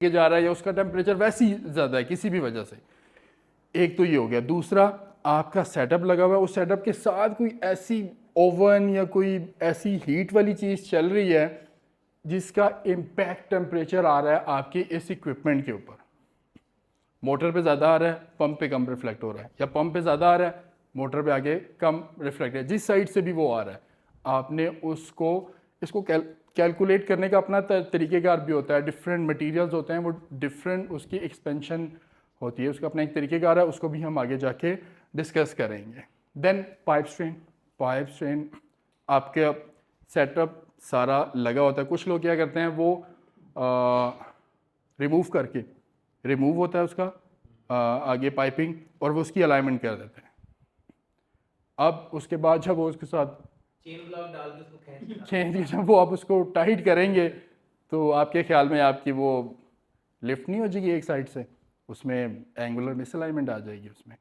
के जा रहा है या उसका टेम्परेचर वैसे ही ज़्यादा है किसी भी वजह से। एक तो ये हो गया। दूसरा, आपका सेटअप लगा हुआ है, उस सेटअप के साथ कोई ऐसी ओवन या कोई ऐसी हीट वाली चीज़ चल रही है जिसका इम्पैक्ट टेम्परेचर आ रहा है आपके इस इक्विपमेंट के ऊपर। मोटर पे ज़्यादा आ रहा है, पंप पे कम रिफ्लेक्ट हो रहा है, या पंप पे ज़्यादा आ रहा है, मोटर पे आगे कम रिफ्लेक्ट है। जिस साइड से भी वो आ रहा है, आपने उसको इसको कैलकुलेट करने का अपना तरीक़ेकार भी होता है। डिफरेंट मटेरियल्स होते हैं, वो डिफरेंट उसकी एक्सपेंशन होती है, उसका अपना एक तरीक़ेकार है, उसको भी हम आगे जाके डिस्कस करेंगे। देन पाइप स्ट्रेन आपके सेटअप सारा लगा होता है। कुछ लोग क्या करते हैं, वो रिमूव होता है उसका आगे पाइपिंग, और वो उसकी अलाइनमेंट कर देते हैं। अब उसके बाद जब वो उसके साथ चेन ब्लॉक डाल के उसको खींच के जब वो आप उसको टाइट करेंगे तो आपके ख्याल में आपकी वो लिफ्ट नहीं हो जाएगी एक साइड से, उसमें एंगुलर मिसअलाइनमेंट आ जाएगी उसमें।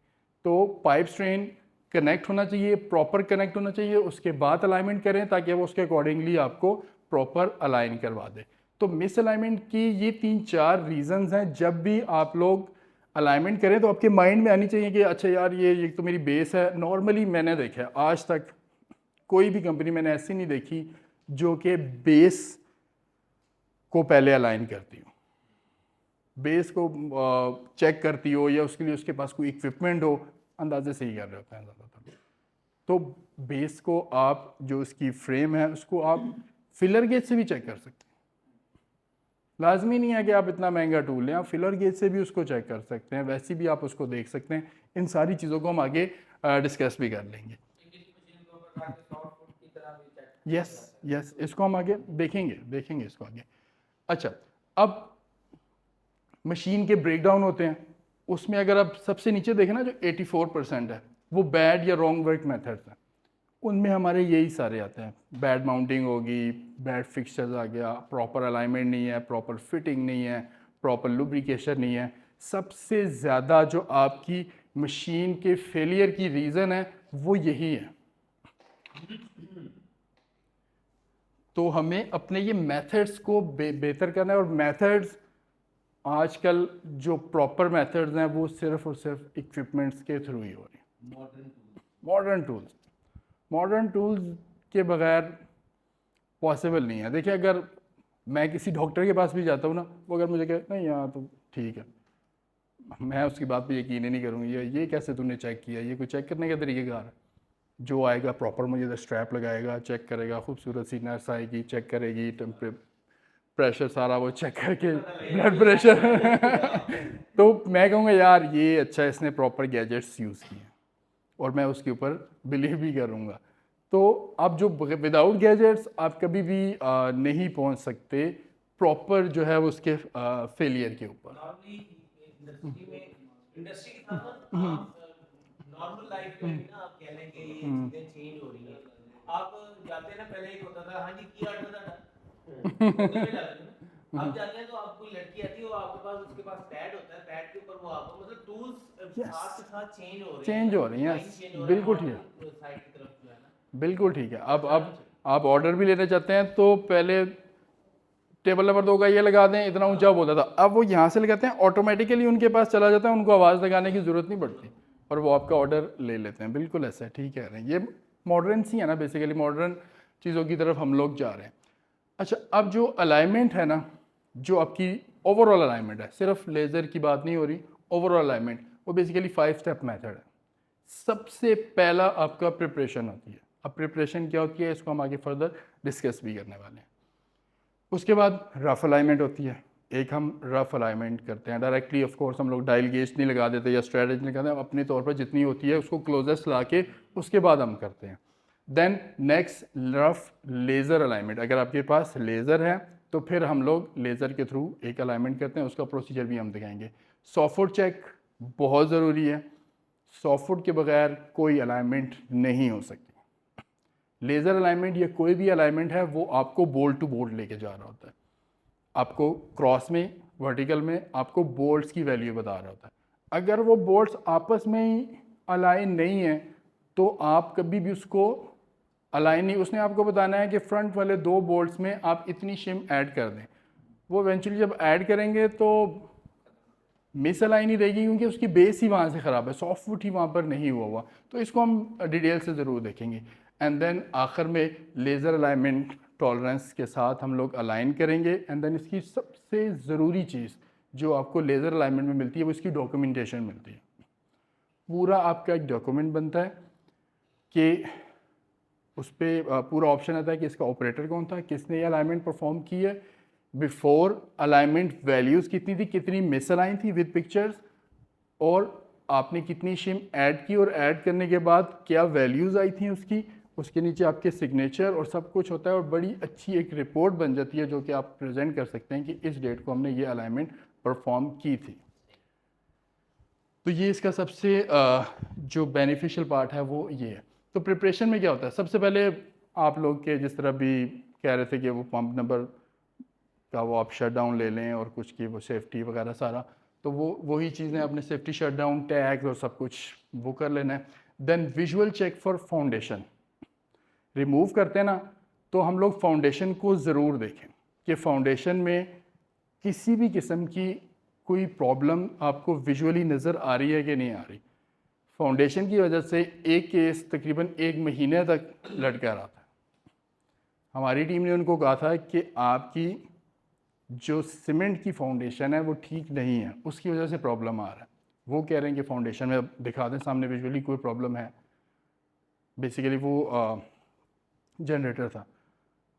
तो पाइप स्ट्रेन कनेक्ट होना चाहिए, प्रॉपर कनेक्ट होना चाहिए, उसके बाद अलाइनमेंट करें ताकि वो उसके अकॉर्डिंगली आपको प्रॉपर अलाइन करवा दे। तो मिसअलाइनमेंट की ये 3-4 रीजंस हैं। जब भी आप लोग अलाइनमेंट करें तो आपके माइंड में आनी चाहिए कि अच्छा यार ये तो मेरी बेस है। नॉर्मली मैंने देखा है आज तक कोई भी कंपनी मैंने ऐसी नहीं देखी जो कि बेस को पहले अलाइन करती हो, बेस को चेक करती हो, या उसके लिए उसके पास कोई इक्विपमेंट हो। अंदाजे से ही कर रहे होते हैं ज़्यादातर। तो बेस को आप जो उसकी फ्रेम है उसको आप फिलर गेज से भी चेक कर सकते हैं। लाजमी नहीं है कि आप इतना महंगा टूल लें, आप फिलर गेज से भी उसको चेक कर सकते हैं, वैसे भी आप उसको देख सकते हैं। इन सारी चीज़ों को हम आगे डिस्कस भी कर लेंगे। यस, इसको हम आगे देखेंगे इसको आगे। अच्छा, अब मशीन के ब्रेकडाउन होते हैं, उसमें अगर आप सबसे नीचे देखें ना, जो 84% है वो बैड या रॉन्ग वर्क मेथड्स हैं। उनमें हमारे यही सारे आते हैं। बैड माउंटिंग होगी, बैड फिक्सचर्स आ गया, प्रॉपर अलाइनमेंट नहीं है, प्रॉपर फिटिंग नहीं है, प्रॉपर लुब्रिकेशन नहीं है। सबसे ज़्यादा जो आपकी मशीन के फेलियर की रीज़न है वो यही है। तो हमें अपने ये मेथड्स को बेहतर करना है, और मेथड्स आजकल जो प्रॉपर मेथड्स हैं वो सिर्फ और सिर्फ इक्विपमेंट्स के थ्रू ही हो रही हैं। मॉडर्न टूल्स के बगैर पॉसिबल नहीं है। देखिए, अगर मैं किसी डॉक्टर के पास भी जाता हूँ ना, वो अगर मुझे कहे नहीं यहाँ तो ठीक है, मैं उसकी बात पे यकीन ही नहीं करूँगी। ये कैसे तूने चेक किया, ये कोई चेक करने का तरीक़ेकार है? जो आएगा प्रॉपर मुझे स्ट्रैप लगाएगा, चेक करेगा, खूबसूरत सी नर्स आएगी, चेक करेगी, प्रेशर सारा वो चेक करके, ब्लड प्रेशर तो मैं कहूँगा यार ये अच्छा है, इसने प्रॉपर गैजेट्स यूज़ किए हैं, और मैं उसके ऊपर बिलीव भी करूँगा। तो अब जो विदाउट गैजेट्स आप कभी भी नहीं पहुँच सकते प्रॉपर जो है उसके फेलियर के ऊपर। इंडस्ट्री के साथ ना आप नॉर्मल लाइफ में भी ना आप कह लें कि ये चीजें चेंज हो रही हैं। आप जाते हैं ना, पहले एक होता था हाँ जी की ऑर्डर था होटल में जाते हैं ना, आप जाते हैं तो आपको लड़की आती है, वो आपके पास उसके पास पैड होता है, पैड के ऊपर वो आपको मतलब टूल्स साथ के साथ चेंज हो रही हैं, बिल्कुल ठीक है, साइड की तरफ जो है ना। बिल्कुल ठीक है। अब आप ऑर्डर भी लेना चाहते हैं तो पहले टेबल नंबर 2 का ये लगा दें, इतना ऊंचा बोलता था, अब वो यहाँ से लगाते हैं, ऑटोमेटिकली उनके पास चला जाता है, उनको आवाज़ लगाने की ज़रूरत नहीं पड़ती, और वो आपका ऑर्डर ले लेते हैं। बिल्कुल ऐसा है, ठीक है। ये मॉडर्न सी है ना, बेसिकली मॉडर्न चीज़ों की तरफ हम लोग जा रहे हैं। अच्छा, अब जो अलाइनमेंट है ना, जो आपकी ओवरऑल अलाइनमेंट है, सिर्फ लेज़र की बात नहीं हो रही, ओवरऑल अलाइनमेंट, वो बेसिकली 5 स्टेप मेथड है। सबसे पहला आपका प्रिपरेशन होती है। अब प्रिपरेशन क्या होती है, इसको हम आगे फर्दर डिस्कस भी करने वाले हैं। उसके बाद रफ अलाइनमेंट होती है। एक हम रफ अलाइनमेंट करते हैं डायरेक्टली, ऑफ कोर्स हम लोग डायल गेज नहीं लगा देते या स्ट्रेटजी नहीं लगाते, अपने तौर पर जितनी होती है उसको क्लोजेस्ट ला के उसके बाद हम करते हैं। Then next rough laser alignment. अगर आपके पास लेज़र है तो फिर हम लोग लेज़र के थ्रू एक अलाइनमेंट करते हैं, उसका प्रोसीजर भी हम दिखाएंगे। सॉफ्टवुड चेक बहुत ज़रूरी है, सॉफ्टवुड के बगैर कोई अलाइनमेंट नहीं हो सकती। लेज़र अलाइनमेंट या कोई भी अलाइनमेंट है वो आपको बोल्ट टू बोल्ट लेके जा रहा होता है, आपको क्रॉस में, वर्टिकल में आपको बोल्ट्स की वैल्यू बता रहा होता है। अगर वो बोल्ट्स आपस में ही अलाइन नहीं है तो आप कभी भी उसको अलाइन नहीं, उसने आपको बताना है कि फ्रंट वाले 2 बोल्ट्स में आप इतनी शिम ऐड कर दें। वो इवेंचुअली जब ऐड करेंगे तो मिस अलाइन ही रहेगी, क्योंकि उसकी बेस ही वहाँ से ख़राब है, सॉफ्ट फुट ही वहाँ पर नहीं हुआ। तो इसको हम डिटेल से ज़रूर देखेंगे। एंड देन आखिर में लेज़र अलाइनमेंट टॉलरेंस के साथ हम लोग अलाइन करेंगे। एंड देन इसकी सबसे ज़रूरी चीज़ जो आपको लेज़र अलाइनमेंट में मिलती है वो इसकी डॉक्यूमेंटेशन मिलती है। पूरा आपका एक डॉक्यूमेंट बनता है कि उस पर पूरा ऑप्शन आता है कि इसका ऑपरेटर कौन था, किसने ये अलाइनमेंट परफॉर्म की है, बिफोर अलाइनमेंट वैल्यूज़ कितनी थी, कितनी मिस अलाइन थी विद पिक्चर्स, और आपने कितनी शिम ऐड की और ऐड करने के बाद क्या वैल्यूज़ आई थी उसकी, उसके नीचे आपके सिग्नेचर और सब कुछ होता है, और बड़ी अच्छी एक रिपोर्ट बन जाती है जो कि आप प्रेजेंट कर सकते हैं कि इस डेट को हमने ये अलाइनमेंट परफॉर्म की थी। तो ये इसका सबसे जो बेनिफिशियल पार्ट है वो ये है। तो प्रिपरेशन में क्या होता है, सबसे पहले आप लोग के जिस तरह भी कह रहे थे कि वो पंप नंबर का वो आप शट डाउन ले लें और कुछ की वो सेफ्टी वगैरह सारा, तो वो वही चीज़ें अपने सेफ्टी शट डाउन टैग्स और सब कुछ वो कर लेना है। Then visual check for foundation remove करते हैं ना, तो हम लोग फाउंडेशन को ज़रूर देखें कि फाउंडेशन में किसी भी किस्म की कोई प्रॉब्लम आपको विजुअली नज़र आ रही है कि नहीं आ रही। फाउंडेशन की वजह से एक केस तकरीबन 1 महीने तक लटका रहा था। हमारी टीम ने उनको कहा था कि आपकी जो सीमेंट की फाउंडेशन है वो ठीक नहीं है, उसकी वजह से प्रॉब्लम आ रहा है। वो कह रहे हैं कि फाउंडेशन में दिखा दें सामने विजुअली कोई प्रॉब्लम है। बेसिकली वो जनरेटर था,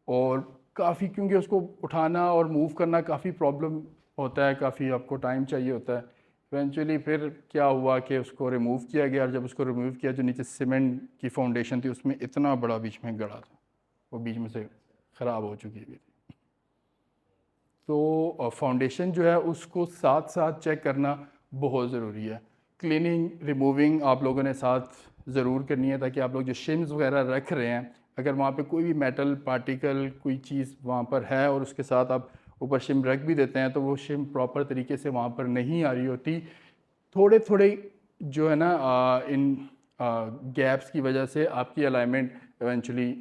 और काफ़ी क्योंकि उसको उठाना और मूव करना काफ़ी प्रॉब्लम होता है, काफ़ी आपको टाइम चाहिए होता है। इवेंचुअली फिर क्या हुआ कि उसको रिमूव किया गया, और जब उसको रिमूव किया जो नीचे सीमेंट की फाउंडेशन थी उसमें इतना बड़ा बीच में गड़ा था, वो बीच में से ख़राब हो चुकी थी। तो फाउंडेशन जो है उसको साथ साथ चेक करना बहुत ज़रूरी है। क्लीनिंग रिमूविंग आप लोगों ने साथ ज़रूर करनी है, ताकि आप लोग जो शिम्स वगैरह रख रहे हैं, अगर वहाँ पे कोई भी मेटल पार्टिकल कोई चीज़ वहाँ पर है और उसके साथ आप ऊपर शिम रख भी देते हैं, तो वो शिम प्रॉपर तरीके से वहाँ पर नहीं आ रही होती। थोड़े थोड़े जो है ना इन गैप्स की वजह से आपकी अलाइनमेंट इवेंचुअली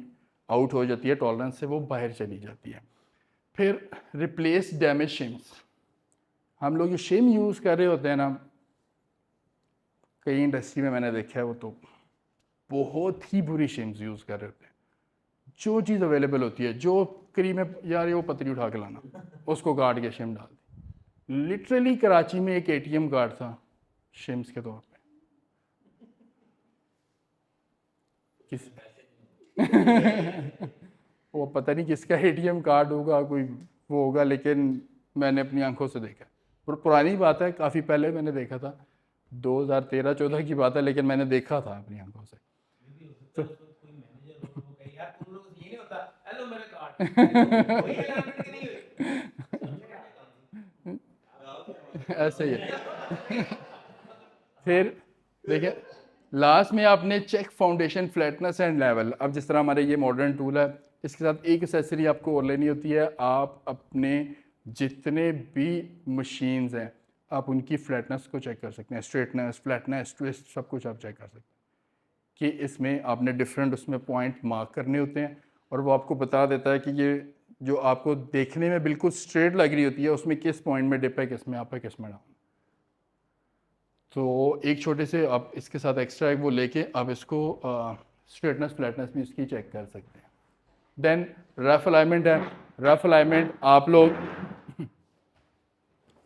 आउट हो जाती है, टॉलरेंस से वो बाहर चली जाती है। फिर रिप्लेस डैमेज शिम्स। हम लोग जो शिम यूज़ कर रहे होते हैं ना, कई इंडस्ट्री में मैंने देखा है वो तो बहुत ही बुरी शिम्स यूज़ कर रहे होते हैं। जो चीज़ अवेलेबल होती है, जो क्रीम है यार ये वो पतली उठा के लाना, उसको काट के शिम डाल दी। लिटरली कराची में एक एटीएम कार्ड था शिम्स के तौर पे। किस वो पता नहीं किसका एटीएम कार्ड होगा, कोई वो होगा, लेकिन मैंने अपनी आंखों से देखा। पुरानी बात है, काफ़ी पहले मैंने देखा था, 2013-14 की बात है, लेकिन मैंने देखा था अपनी आंखों से। तो कोई मैनेजर हो वो कहे यार तुम लोग ये नहीं होता, हेलो मेरा कार्ड वही अलाइनमेंट की नहीं हुई। ऐसे ही है। फिर देखिए लास्ट में आपने check foundation flatness and level. अब जिस तरह हमारे ये मॉडर्न टूल है, इसके साथ एक एक्सेसरी आपको और लेनी होती है। आप अपने जितने भी मशीन्स हैं आप उनकी फ्लैटनेस को चेक कर सकते हैं, स्ट्रेटनेस, फ्लैटनेस, ट्विस्ट, सब कुछ आप चेक कर सकते हैं कि इसमें आपने डिफरेंट उसमें पॉइंट मार्क करने होते हैं, और वो आपको बता देता है कि ये जो आपको देखने में बिल्कुल स्ट्रेट लग रही होती है उसमें किस पॉइंट में डिप है, किस में अप है, किस में डाउन। तो एक छोटे से आप इसके साथ एक्स्ट्रा एक वो लेके आप इसको स्ट्रेटनेस फ्लैटनेस भी इसकी चेक कर सकते हैं। देन रफ अलाइनमेंट है। रफ अलाइनमेंट आप लोग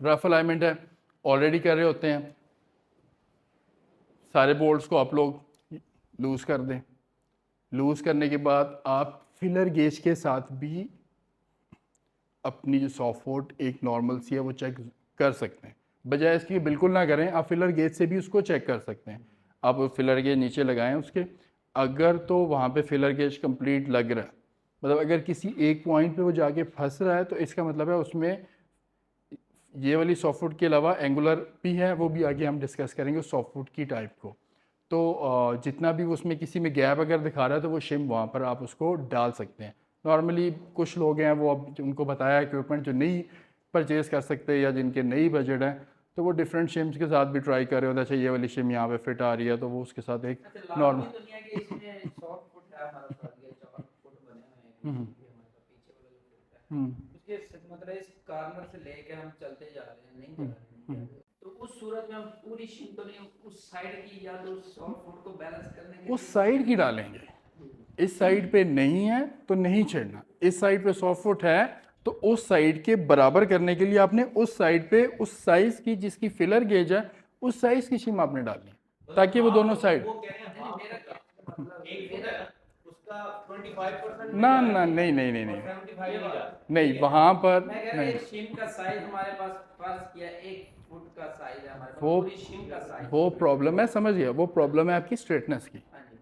रफ अलाइनमेंट है ऑलरेडी कर रहे होते हैं। सारे बोल्ट्स को आप लोग लूज़ कर दें। लूज़ करने के बाद आप फिलर गेज के साथ भी अपनी जो सॉफ्टवुड एक नॉर्मल सी है वो चेक कर सकते हैं। बजाय इसकी बिल्कुल ना करें, आप फिलर गेज से भी उसको चेक कर सकते हैं। आप फिलर गेज नीचे लगाएं उसके, अगर तो वहाँ पे फिलर गेज कंप्लीट लग रहा है, मतलब अगर किसी एक पॉइंट पे वो जाके फंस रहा है, तो इसका मतलब है उसमें ये वाली सॉफ्टवुड के अलावा एंगुलर भी है, वो भी आगे हम डिस्कस करेंगे सॉफ्टवुड की टाइप को। तो जितना भी उसमें किसी में गैप अगर दिखा रहा है तो वो शिम वहाँ पर आप उसको डाल सकते हैं। नॉर्मली कुछ लोग हैं वो अब उनको बताया इक्विपमेंट जो नहीं परचेज़ कर सकते या जिनके नई बजट है, तो वो डिफरेंट शिम्स के साथ भी ट्राई कर रहे होते हैं। अच्छा ये वाली शिम यहाँ पे फिट आ रही है, तो वो उसके साथ एक नॉर्मल दुनिया के इसमें सॉफ्ट फुट है हमारे पास, ये 4 फुट बने हुए हैं, ये हमारे पास पीछे वाला जो फुट है, उसके के मतलब इस कॉर्नर से लेके हम चलते जा रहे हैं, नहीं जा रहे हैं, तो उस सूरत में हम पूरी शिम तो नहीं, उस साइड की या तो सॉफ्ट फुट को बैलेंस करने के उस साइड की डालेंगे, इस साइड पे नहीं है तो नहीं छेड़ना, इस साइड पे 100 फुट है तो उस साइड के बराबर करने के लिए आपने उस साइड पे उस साइज की जिसकी फिलर गेज है उस साइज की शिम आपने डालनी है ताकि वो दोनों साइड। वो कह रहे हैं नहीं, मेरा क्या मतलब एक फुट है उसका 25% ना ना नहीं नहीं नहीं नहीं 75 नहीं वहाँ पर मैं कह रहा नहीं, हूँ शिम का साइज हमारे पास फर्ज किया 1 फुट का साइज है हमारे पास, वो पूरी शिम का साइज। वो प्रॉब्लम है, समझ गया, वो प्रॉब्लम है आपकी स्ट्रेटनेस की। हाँ जी,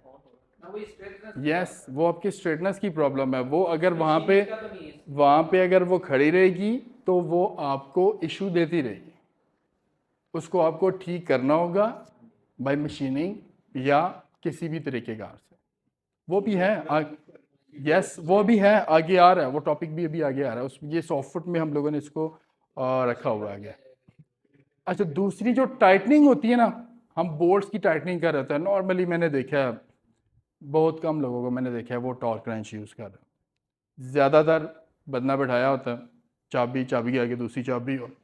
मैं वही स्ट्रेटनेस यस वो आपकी स्ट्रेटनेस की प्रॉब्लम है, वो अगर वहाँ पे का तो नहीं है। वहाँ पे अगर वो खड़ी रहेगी तो वो आपको इशू देती रहेगी, उसको आपको ठीक करना होगा बाय मशीनिंग या किसी भी तरीके कार से। वो भी है यस वो भी है, आगे आ रहा है वो टॉपिक भी अभी आगे आ रहा है, उस ये सॉफ्ट फुट में हम लोगों ने इसको रखा हुआ है आगे। अच्छा दूसरी जो टाइटनिंग होती है ना, हम बोल्ट्स की टाइटनिंग कर रहे थे नॉर्मली, मैंने देखा है बहुत कम लोगों को मैंने देखा है वो टॉर्क रेंच यूज़ कर रहे हैं, ज़्यादातर बंदा बैठाया होता है, चाबी के आगे दूसरी चाबी और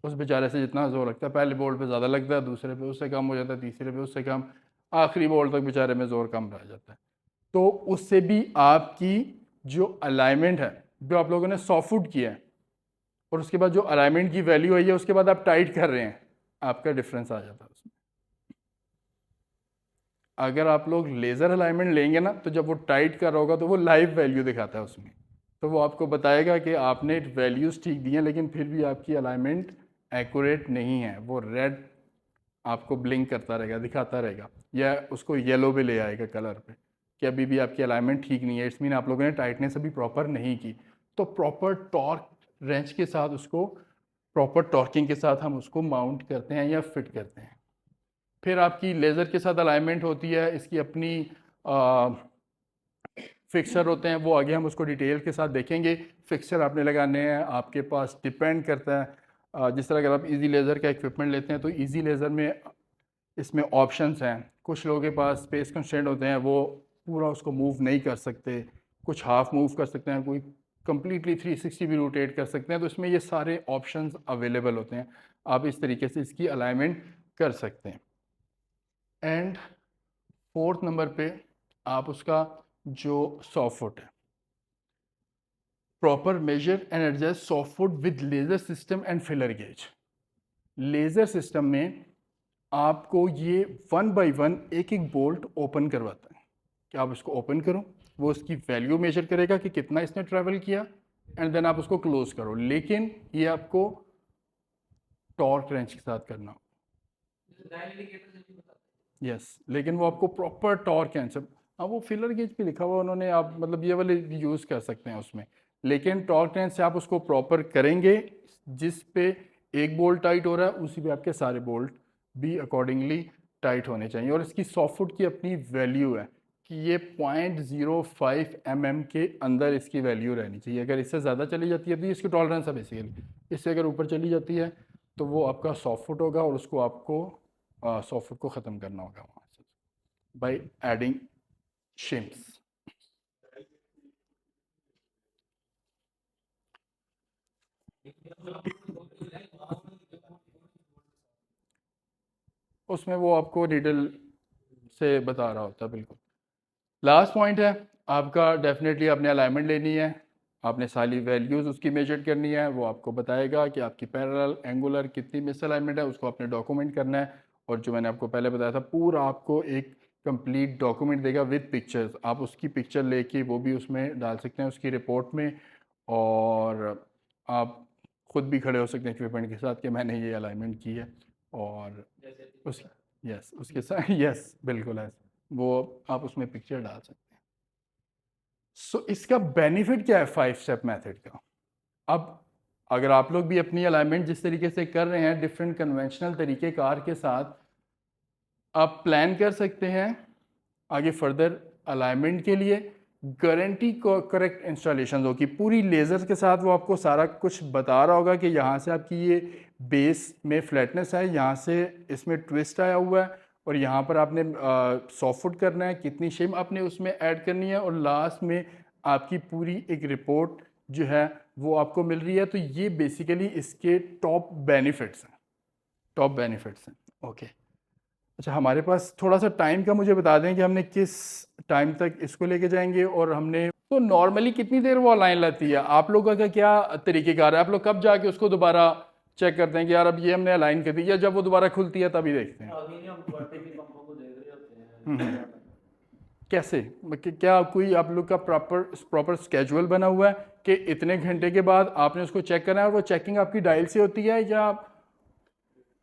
उस बेचारे से जितना जोर लगता है पहले बोल्ट पे ज़्यादा लगता है, दूसरे पे उससे कम हो जाता है, तीसरे पे उससे कम, आखिरी बोल्ट तक बेचारे में ज़ोर कम रह जाता है। तो उससे भी आपकी जो अलाइनमेंट है जो आप लोगों ने 100 फुट किया है और उसके बाद जो अलाइनमेंट की वैल्यू आई है उसके बाद आप टाइट कर रहे हैं, आपका डिफरेंस आ जाता है उसमें। अगर आप लोग लेज़र अलाइनमेंट लेंगे ना तो जब वो टाइट कर रहा होगा तो वो लाइव वैल्यू दिखाता है उसमें, तो वो आपको बताएगा कि आपने वैल्यूज़ ठीक दी हैं लेकिन फिर भी आपकी अलाइनमेंट एक्यूरेट नहीं है, वो रेड आपको ब्लिंक करता रहेगा, दिखाता रहेगा, या उसको येलो भी ले आएगा कलर पे कि अभी भी आपकी अलाइनमेंट ठीक नहीं है, इट्स मीन आप लोगों ने टाइटनेस अभी प्रॉपर नहीं की। तो प्रॉपर टॉर्क रेंच के साथ उसको प्रॉपर टॉर्किंग के साथ हम उसको माउंट करते हैं या फिट करते हैं। फिर आपकी लेज़र के साथ अलाइनमेंट होती है, इसकी अपनी फिक्सर होते हैं, वो आगे हम उसको डिटेल के साथ देखेंगे। फिक्सर आपने लगाने हैं, आपके पास डिपेंड करता है जिस तरह अगर आप इजी लेज़र का इक्विपमेंट लेते हैं तो इजी लेज़र में इसमें ऑप्शंस हैं, कुछ लोगों के पास स्पेस कंस्ट्रेंट होते हैं वो पूरा उसको मूव नहीं कर सकते, कुछ हाफ मूव कर सकते हैं, कोई कम्प्लीटली 360 भी रोटेट कर सकते हैं, तो इसमें ये सारे ऑप्शंस अवेलेबल होते हैं, आप इस तरीके से इसकी अलाइनमेंट कर सकते हैं। एंड 4th नंबर पे आप उसका जो 100 फुट है proper measure and adjust 100 foot with laser system and feeler gauge. Laser system में आपको ये 1 बाय 1 एक एक बोल्ट ओपन करवाता है कि आप इसको ओपन करो, वो उसकी वैल्यू मेजर करेगा कि कितना इसने ट्रैवल किया एंड देन आप उसको क्लोज करो, लेकिन ये आपको टॉर्क रेंच के साथ करना हो। यस लेकिन वो आपको प्रॉपर टॉर्क है सब, हाँ वो फिलर गेज पे लिखा हुआ उन्होंने, आप मतलब ये वाले यूज़ कर सकते हैं उसमें, लेकिन टॉर्क रेंच से आप उसको प्रॉपर करेंगे, जिस पे एक बोल्ट टाइट हो रहा है उसी पे आपके सारे बोल्ट भी अकॉर्डिंगली टाइट होने चाहिए। और इसकी 100 फुट की अपनी वैल्यू है कि ये 0.05 mm के अंदर इसकी वैल्यू रहनी चाहिए, अगर इससे ज़्यादा चली जाती है तो इसकी टॉलरेंस है बेसिकली, इससे अगर ऊपर चली जाती है तो वो आपका 100 फुट होगा और उसको आपको 100 फुट को ख़त्म करना होगा वहाँ से बाय एडिंग शिम्स। उसमें वो आपको डिटेल से बता रहा होता है बिल्कुल। लास्ट पॉइंट है आपका, डेफिनेटली आपने अलाइनमेंट लेनी है, आपने सारी वैल्यूज़ उसकी मेजर करनी है, वो आपको बताएगा कि आपकी पैरेलल एंगुलर कितनी मिस अलाइनमेंट है, उसको आपने डॉक्यूमेंट करना है। और जो मैंने आपको पहले बताया था पूरा आपको एक कंप्लीट डॉक्यूमेंट देगा विद पिक्चर्स, आप उसकी पिक्चर लेके वो भी उसमें डाल सकते हैं उसकी रिपोर्ट में, और आप खुद भी खड़े हो सकते हैं इक्विपमेंट के साथ कि मैंने ये अलाइनमेंट की है, और उस यस उसके साथ यस बिल्कुल है, वो आप उसमें पिक्चर डाल सकते हैं। सो इसका बेनिफिट क्या है 5 स्टेप मेथड का। अब अगर आप लोग भी अपनी अलाइनमेंट जिस तरीके से कर रहे हैं डिफरेंट कन्वेंशनल तरीके कार के साथ, आप प्लान कर सकते हैं आगे फर्दर अलाइनमेंट के लिए, गारंटी को करेक्ट इंस्टॉलेशन होगी पूरी लेज़र के साथ, वो आपको सारा कुछ बता रहा होगा कि यहाँ से आपकी ये बेस में फ्लैटनेस है, यहाँ से इसमें ट्विस्ट आया हुआ है, और यहाँ पर आपने 100 फुट करना है, कितनी शिम आपने उसमें ऐड करनी है, और लास्ट में आपकी पूरी एक रिपोर्ट जो है वो आपको मिल रही है। तो ये बेसिकली इसके टॉप बेनिफिट्स हैं। ओके, अच्छा, हमारे पास थोड़ा सा टाइम का मुझे बता दें कि हमने किस टाइम तक इसको लेके जाएंगे, और हमने तो नॉर्मली कितनी देर वो अलाइन लाती है? आप लोगों का क्या तरीक़ेकार है? आप लोग कब जाके उसको दोबारा चेक करते हैं कि यार अब ये हमने अलाइन कर दी, या जब वो दोबारा खुलती है तभी देखते हैं? अभी नहीं, हम क्वार्टरली पंपों को देख रहे होते हैं। कैसे, क्या कोई आप लोग का प्रॉपर स्केजुअल बना हुआ है कि इतने घंटे के बाद आपने उसको चेक करना है, और वो चेकिंग आपकी डायल से होती है या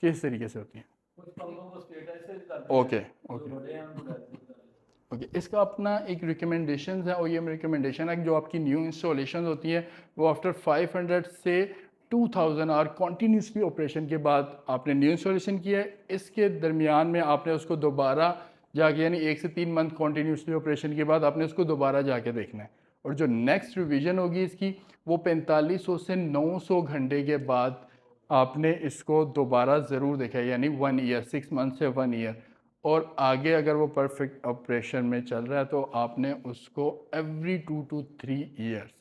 किस तरीके से होती है? कुछ पंपों को स्टेटस से करते हैं, ओके जो बड़े हैं उनको डायल से करते हैं। ओके, इसका अपना एक रिकमेंडेशन है, OEM रिकमेंडेशन है, जो आपकी न्यू इंस्टॉलेशन होती है वो आफ्टर 500 से 2000 आवर कॉन्टीन्यूसली ऑपरेशन के बाद आपने न्यू इंस्टॉलेशन किया है, इसके दरमियान में आपने उसको दोबारा जाके, यानी 1 से 3 मंथ कॉन्टीन्यूसली ऑपरेशन के बाद आपने उसको दोबारा जाके देखना है। और जो नेक्स्ट रिवीजन होगी इसकी, वो 4500 से 900 घंटे के बाद आपने इसको दोबारा ज़रूर देखा है, यानी 1 ईयर, 6 मंथ से 1 ईयर। और आगे अगर वो परफेक्ट ऑपरेशन में चल रहा है तो आपने उसको एवरी 2 to 3 ईयर्स,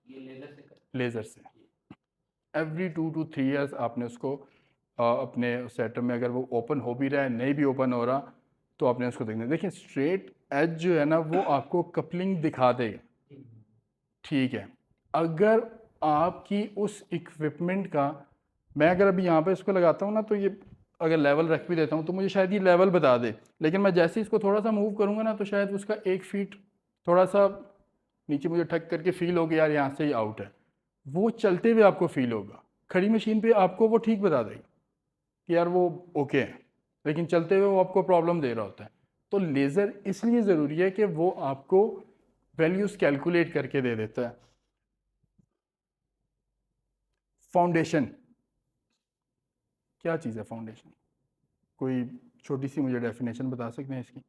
ये लेजर से लेज़र से एवरी 2 to 3 ईयर्स आपने उसको अपने सेटअप में, अगर वो ओपन हो भी रहा है, नहीं भी ओपन हो रहा, तो आपने उसको देखना है। देखिए, स्ट्रेट एज जो है ना, वो आपको कपलिंग दिखा देगा, ठीक है। अगर आपकी उस इक्विपमेंट का, मैं अगर अभी यहाँ पे इसको लगाता हूँ ना, तो ये अगर लेवल रख भी देता हूँ तो मुझे शायद ये लेवल बता दे, लेकिन मैं जैसे ही इसको थोड़ा सा मूव करूँगा ना, तो शायद उसका 1 फीट थोड़ा सा नीचे मुझे ठक करके फील हो गया, यार यहाँ से ही आउट है। वो चलते हुए आपको फील होगा, खड़ी मशीन पे आपको वो ठीक बता देगा कि यार वो ओके है, लेकिन चलते हुए वो आपको प्रॉब्लम दे रहा होता है। तो लेज़र इसलिए ज़रूरी है कि वो आपको वैल्यूज़ कैलकुलेट करके दे देता है। फाउंडेशन क्या चीज़ है? फाउंडेशन कोई छोटी सी मुझे डेफिनेशन बता सकते हैं इसकी?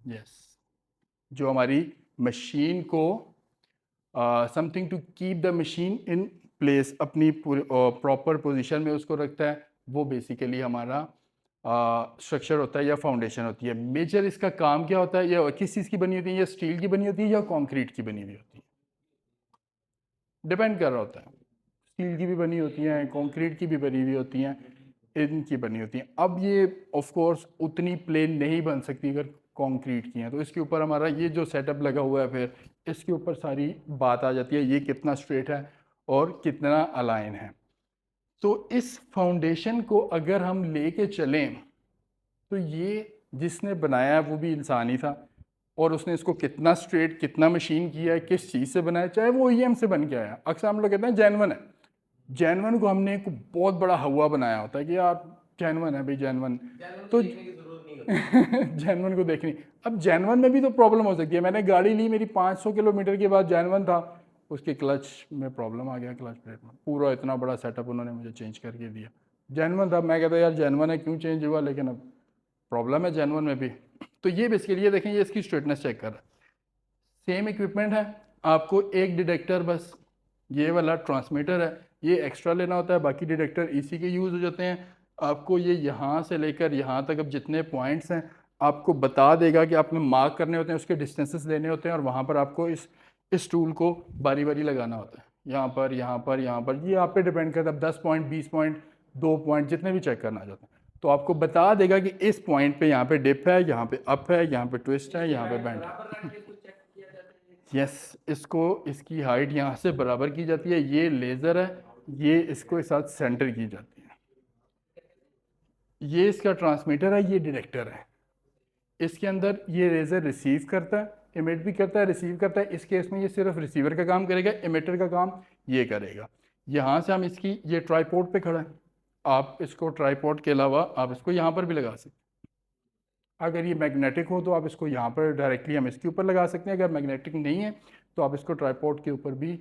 यस, जो हमारी मशीन को something to keep the machine in place, अपनी प्रॉपर पोजीशन में उसको रखता है, वो बेसिकली हमारा स्ट्रक्चर होता है या फाउंडेशन होती है। मेजर इसका काम क्या होता है? या किस चीज़ की बनी होती है? या स्टील की बनी होती है या कंक्रीट की बनी हुई होती है? डिपेंड कर रहा होता है, स्टील की भी बनी होती हैं, कंक्रीट की भी बनी हुई होती हैं, इनकी बनी होती हैं। अब ये ऑफ कोर्स उतनी प्लेन नहीं बन सकती अगर कंक्रीट की हैं, तो इसके ऊपर हमारा ये जो सेटअप लगा हुआ है, फिर इसके ऊपर सारी बात आ जाती है, ये कितना स्ट्रेट है और कितना अलाइन है। तो इस फाउंडेशन को अगर हम लेके चलें, तो ये जिसने बनाया वो भी इंसान ही था, और उसने इसको कितना स्ट्रेट, कितना मशीन किया है, किस चीज़ से बनाया, चाहे वो OEM से बन के आया। अक्सर हम लोग कहते हैं जेन्युइन है, जेन्युइन को हमने एक बहुत बड़ा हवा बनाया होता है कि यार जेन्युइन है भाई, जेन्युइन तो देखने की जरूरत नहीं होती। जेन्युइन को देखनी। अब जेन्युइन में भी तो प्रॉब्लम हो सकती है। मैंने गाड़ी ली, मेरी 500 किलोमीटर के बाद जेन्युइन था, उसके क्लच में प्रॉब्लम आ गया, क्लच प्लेट में, पूरा इतना बड़ा सेटअप उन्होंने मुझे चेंज करके दिया। जेन्युइन था, मैं कहता यार जेन्युइन है, क्यों चेंज हुआ, लेकिन अब प्रॉब्लम है जेन्युइन में भी। तो ये बेसिकली, ये देखें, ये इसकी स्ट्रेटनेस चेक कर रहा है। सेम इक्विपमेंट है, आपको एक डिटेक्टर, बस ये वाला ट्रांसमीटर है, ये एक्स्ट्रा लेना होता है, बाकी डिटेक्टर इसी के यूज़ हो जाते हैं। आपको ये यहाँ से लेकर यहाँ तक अब जितने पॉइंट्स हैं आपको बता देगा कि आपने मार्क करने होते हैं, उसके डिस्टेंसेस लेने होते हैं, और वहाँ पर आपको इस टूल को बारी बारी लगाना होता है, यहाँ पर, यहाँ पर, यहाँ पर। ये आप पे डिपेंड करता है, 10 पॉइंट, 20 पॉइंट, 2 पॉइंट, जितने भी चेक करना चाहते हैं, तो आपको बता देगा कि इस पॉइंट पे यहाँ पे डिप है, यहाँ पे अप है, यहाँ पे ट्विस्ट है, यहाँ पे बेंड है। बराबर रख के इसको चेक किया जाता है। यस, इसको, इसकी हाइट यहाँ से बराबर की जाती है, ये लेज़र है, ये इसको इस साथ सेंटर की जाती है, ये इसका ट्रांसमीटर है, ये डिटेक्टर है। इसके अंदर ये लेज़र रिसीव करता है, इमिट भी करता है, रिसीव करता है। इस केस में ये सिर्फ रिसीवर का काम करेगा, इमिटर का काम ये करेगा। यहाँ से हम इसकी, ये ट्राईपोड पे खड़ा है, आप इसको ट्राईपोड के अलावा आप इसको यहाँ पर भी लगा सकते हैं। अगर ये मैग्नेटिक हो तो आप इसको यहाँ पर डायरेक्टली हम इसके ऊपर लगा सकते हैं, अगर मैग्नेटिक नहीं है तो आप इसको ट्राईपोड के ऊपर भी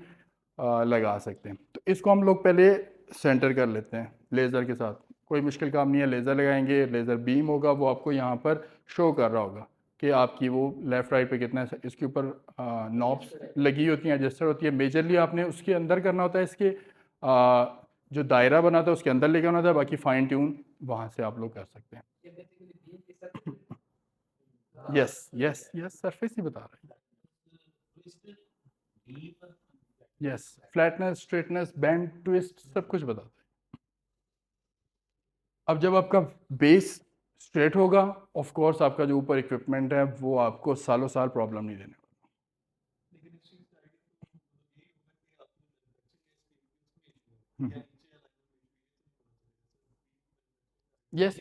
लगा सकते हैं। तो इसको हम लोग पहले सेंटर कर लेते हैं लेज़र के साथ, कोई मुश्किल काम नहीं है। लेज़र लगाएंगे, लेज़र बीम होगा, वो आपको यहाँ पर शो कर रहा होगा कि आपकी वो लेफ़्ट राइट पे कितना है। इसके ऊपर नॉब्स लगी होती हैं, एडजस्टर होती है। मेजरली आपने उसके अंदर करना होता है, इसके जो दायरा बना था उसके अंदर लेके आना होता है, बाकी फाइन ट्यून वहाँ से आप लोग कर सकते हैं। ये बेसिकली बीम की surface. Yes yes yes, surface ही बता रहा है। Yes, flatness, straightness, bend, twist सब कुछ बताता है। अब जब आपका बेस स्ट्रेट होगा, ऑफ कोर्स आपका जो ऊपर इक्विपमेंट है वो आपको सालों साल प्रॉब्लम नहीं देने वाला। यस,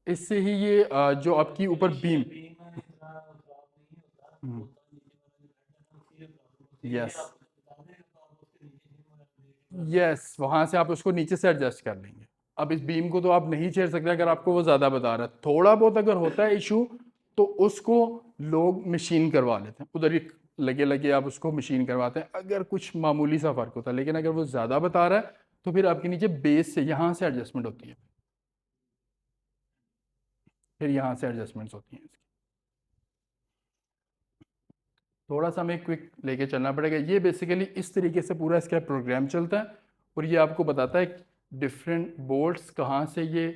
इससे ही ये जो आपकी ऊपर बीम, यस यस, वहां से आप उसको नीचे से एडजस्ट कर लेंगे। अब इस बीम को तो आप नहीं छेड़ सकते अगर आपको वो ज़्यादा बता रहा है। थोड़ा बहुत अगर होता है इशू तो उसको लोग मशीन करवा लेते हैं, उधर ही लगे लगे आप उसको मशीन करवाते हैं अगर कुछ मामूली सा फ़र्क होता है। लेकिन अगर वो ज़्यादा बता रहा है तो फिर आपके नीचे बेस से यहाँ से एडजस्टमेंट होती है, फिर यहाँ से एडजस्टमेंट्स होती हैं इसकी। थोड़ा सा हमें क्विक लेके चलना पड़ेगा। ये बेसिकली इस तरीके से पूरा इसका प्रोग्राम चलता है और ये आपको बताता है डिफरेंट बोल्ट्स कहाँ से ये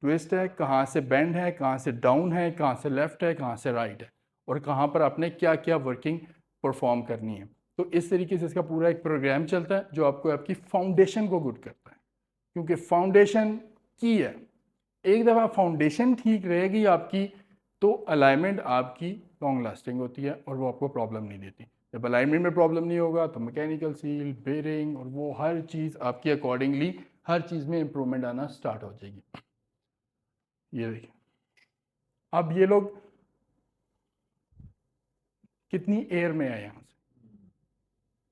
ट्विस्ट है, कहाँ से बेंड है, कहाँ से डाउन है, कहाँ से लेफ़्ट है, कहाँ से राइट है, और कहाँ पर आपने क्या क्या वर्किंग परफॉर्म करनी है। तो इस तरीके से इसका पूरा एक प्रोग्राम चलता है जो आपको आपकी फाउंडेशन को गुड करता है, क्योंकि फाउंडेशन की है। एक दफ़ा फाउंडेशन ठीक रहेगी आपकी तो अलाइनमेंट आपकी लॉन्ग लास्टिंग होती है और वो आपको प्रॉब्लम नहीं देती। जब अलाइनमेंट में प्रॉब्लम नहीं होगा तो मैकेनिकल सील, बेरिंग और वो हर चीज़ आपकी अकॉर्डिंगली हर चीज़ में इम्प्रूवमेंट आना स्टार्ट हो जाएगी। ये देखिए, अब ये लोग कितनी एयर में है, यहाँ से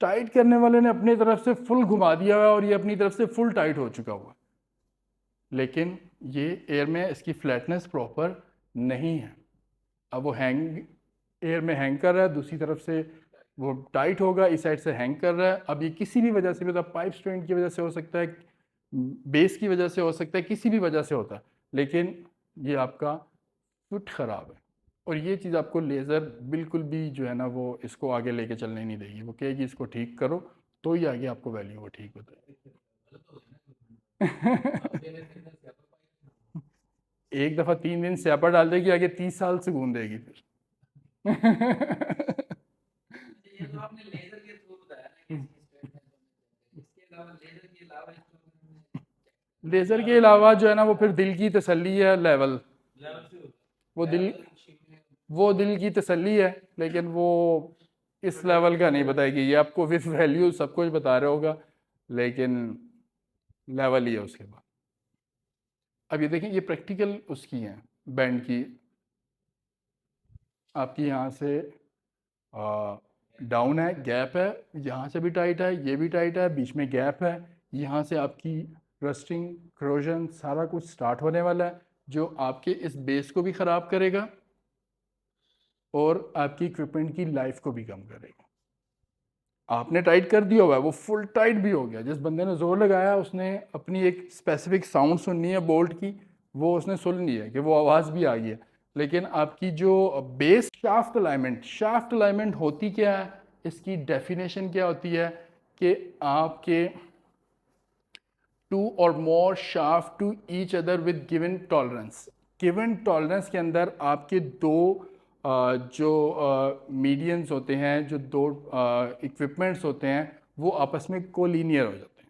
टाइट करने वाले ने अपनी तरफ से फुल घुमा दिया हुआ है और ये अपनी तरफ से फुल टाइट हो चुका हुआ है, लेकिन ये एयर में इसकी फ्लैटनेस प्रॉपर नहीं है। अब वो हैंग एयर में हैंग कर रहा है, दूसरी तरफ से वो टाइट होगा, इस साइड से हैंग कर रहा है। अब ये किसी भी वजह से, मतलब पाइप स्ट्रेन की वजह से हो सकता है, बेस की वजह से हो सकता है, किसी भी वजह से होता है, लेकिन ये आपका फिट ख़राब है। और ये चीज़ आपको लेज़र बिल्कुल भी जो है ना वो इसको आगे लेके चलने नहीं देगी। वो कहेगी इसको ठीक करो तो ही आगे आपको वैल्यू वो ठीक बताएगी। एक दफ़ा 3 दिन स्यापा डाल देगी, आगे 30 साल से घूम देगी फिर। ये तो आपने लेजर के थ्रू बताया ना कि इसकी स्ट्रेटनेस, इसके अलावा लेजर के अलावा इसको लेज़र के अलावा जो है ना वो फिर दिल की तसल्ली है, लेवल वो दिल की तसल्ली है, लेकिन वो इस लेवल का नहीं बताएगी। ये आपको विथ वैल्यू सब कुछ बता रहा होगा, लेकिन लेवल ही है उसके बाद। अब ये देखें, ये प्रैक्टिकल उसकी हैं बैंड की। आपकी यहाँ से डाउन है, गैप है, यहाँ से भी टाइट है, ये भी टाइट है, बीच में गैप है। यहाँ से आपकी रस्टिंग, क्रोजन सारा कुछ स्टार्ट होने वाला है, जो आपके इस बेस को भी ख़राब करेगा और आपकी इक्विपमेंट की लाइफ को भी कम करेगा। आपने टाइट कर दिया हुआ है, वो फुल टाइट भी हो गया। जिस बंदे ने जोर लगाया उसने अपनी एक स्पेसिफिक साउंड सुननी है बोल्ट की, वो उसने सुन ली है कि वो आवाज़ भी आ गई है। लेकिन आपकी जो बेस शाफ्ट अलाइनमेंट होती क्या है, इसकी डेफिनेशन क्या होती है कि आपके two or more shaft to each other with given tolerance के अंदर आपके दो जो मीडियंस होते हैं, जो दो इक्विपमेंट्स होते हैं, वो आपस में कोलिनियर हो जाते हैं।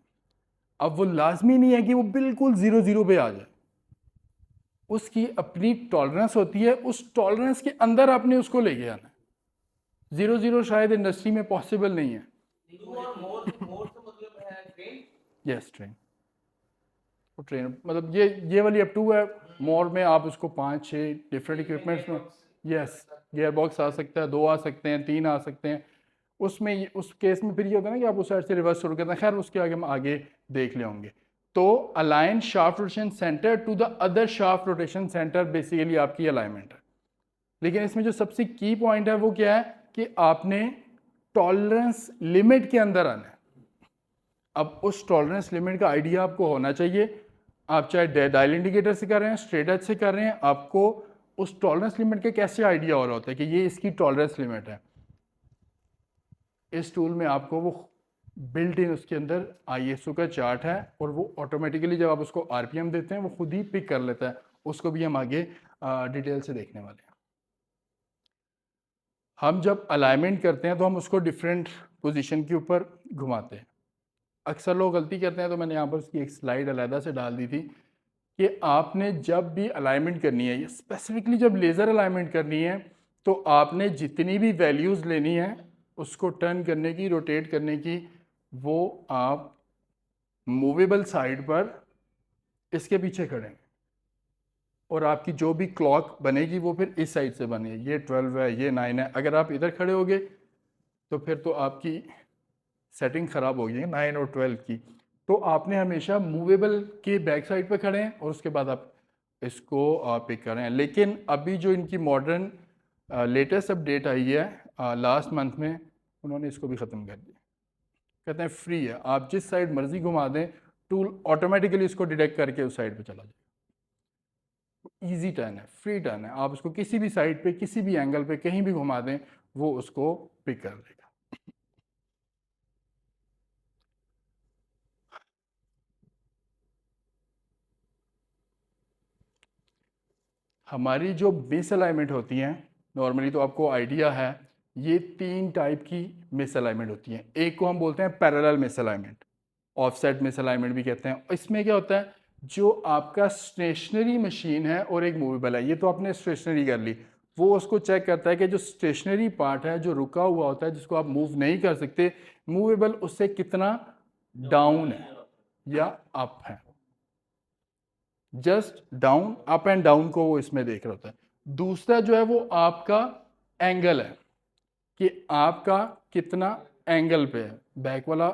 अब वो लाजमी नहीं है कि वो बिल्कुल 0-0 पे आ जाए, उसकी अपनी टॉलरेंस होती है, उस टॉलरेंस के अंदर आपने उसको लेके आना है। 0-0 शायद इंडस्ट्री में पॉसिबल नहीं है। यस, ट्रेन मतलब ये वाली अप टू है। मोर में आप उसको 5-6 डिफरेंट इक्विपमेंट्स में, यस, गियर बॉक्स आ सकता है, 2 आ सकते हैं, 3 आ सकते हैं। उसमें उस केस में फिर ये होता है ना कि आप उस साइड से रिवर्स शुरू करते हैं। खैर उसके आगे हम आगे देख ले होंगे। तो align shaft rotation centre to the other shaft rotation centre basically आपकी अलाइनमेंट है। लेकिन इसमें जो सबसे की पॉइंट है वो क्या है कि आपने टॉलरेंस लिमिट के अंदर आना है। अब उस टॉलरेंस लिमिट का आइडिया आपको होना चाहिए। आप चाहे डायल इंडिकेटर से कर रहे हैं, स्ट्रेट एज से कर रहे हैं, आपको उस टॉलरेंस लिमिट का कैसे आइडिया हो रहा होता है कि ये इसकी टॉलरेंस लिमिट है। इस टूल में आपको वो बिल्ट इन उसके अंदर ISO का चार्ट है और वो ऑटोमेटिकली जब आप उसको RPM देते हैं वो खुद ही पिक कर लेता है। उसको भी हम आगे डिटेल से देखने वाले हैं। हम जब अलाइनमेंट करते हैं तो हम उसको डिफरेंट पोजीशन के ऊपर घुमाते हैं। अक्सर लोग गलती करते हैं, तो मैंने यहाँ पर उसकी एक स्लाइड अलहदा से डाल दी थी कि आपने जब भी अलाइनमेंट करनी है, स्पेसिफिकली जब लेज़र अलाइनमेंट करनी है, तो आपने जितनी भी वैल्यूज़ लेनी है उसको टर्न करने की, रोटेट करने की, वो आप मूवेबल साइड पर इसके पीछे खड़े हैं और आपकी जो भी क्लॉक बनेगी वो फिर इस साइड से बनेगी। ये 12 है, ये 9 है। अगर आप इधर खड़े होगे तो फिर तो आपकी सेटिंग ख़राब होगी 9 और 12 की। तो आपने हमेशा मूवेबल के बैक साइड पे खड़े हैं और उसके बाद आप इसको पिक कर रहे हैं। लेकिन अभी जो इनकी मॉडर्न लेटेस्ट अपडेट आई है लास्ट मंथ में, उन्होंने इसको भी ख़त्म कर दिया। कहते हैं फ्री है, आप जिस साइड मर्जी घुमा दें, टूल ऑटोमेटिकली इसको डिटेक्ट करके उस साइड पे चला जाए। ईजी टर्न है, फ्री टर्न है, आप उसको किसी भी साइड पे, किसी भी एंगल पे, कहीं भी घुमा दें, वो उसको पिक कर देगा। हमारी जो मिस अलाइनमेंट होती हैं, नॉर्मली तो आपको आइडिया है, ये 3 टाइप की मिस अलाइनमेंट होती हैं। एक को हम बोलते हैं parallel miss alignment, offset miss alignment भी कहते हैं। इसमें क्या होता है, जो आपका स्टेशनरी मशीन है और एक मूवेबल है, ये तो आपने स्टेशनरी कर ली, वो उसको चेक करता है कि जो स्टेशनरी पार्ट है, जो रुका हुआ होता है, जिसको आप मूव नहीं कर सकते, मूवेबल उससे कितना डाउन है या अप है। Just down, up and down को वो इसमें देख रहा होता है। दूसरा जो है वो आपका एंगल है, कि आपका कितना एंगल पे है, बैक वाला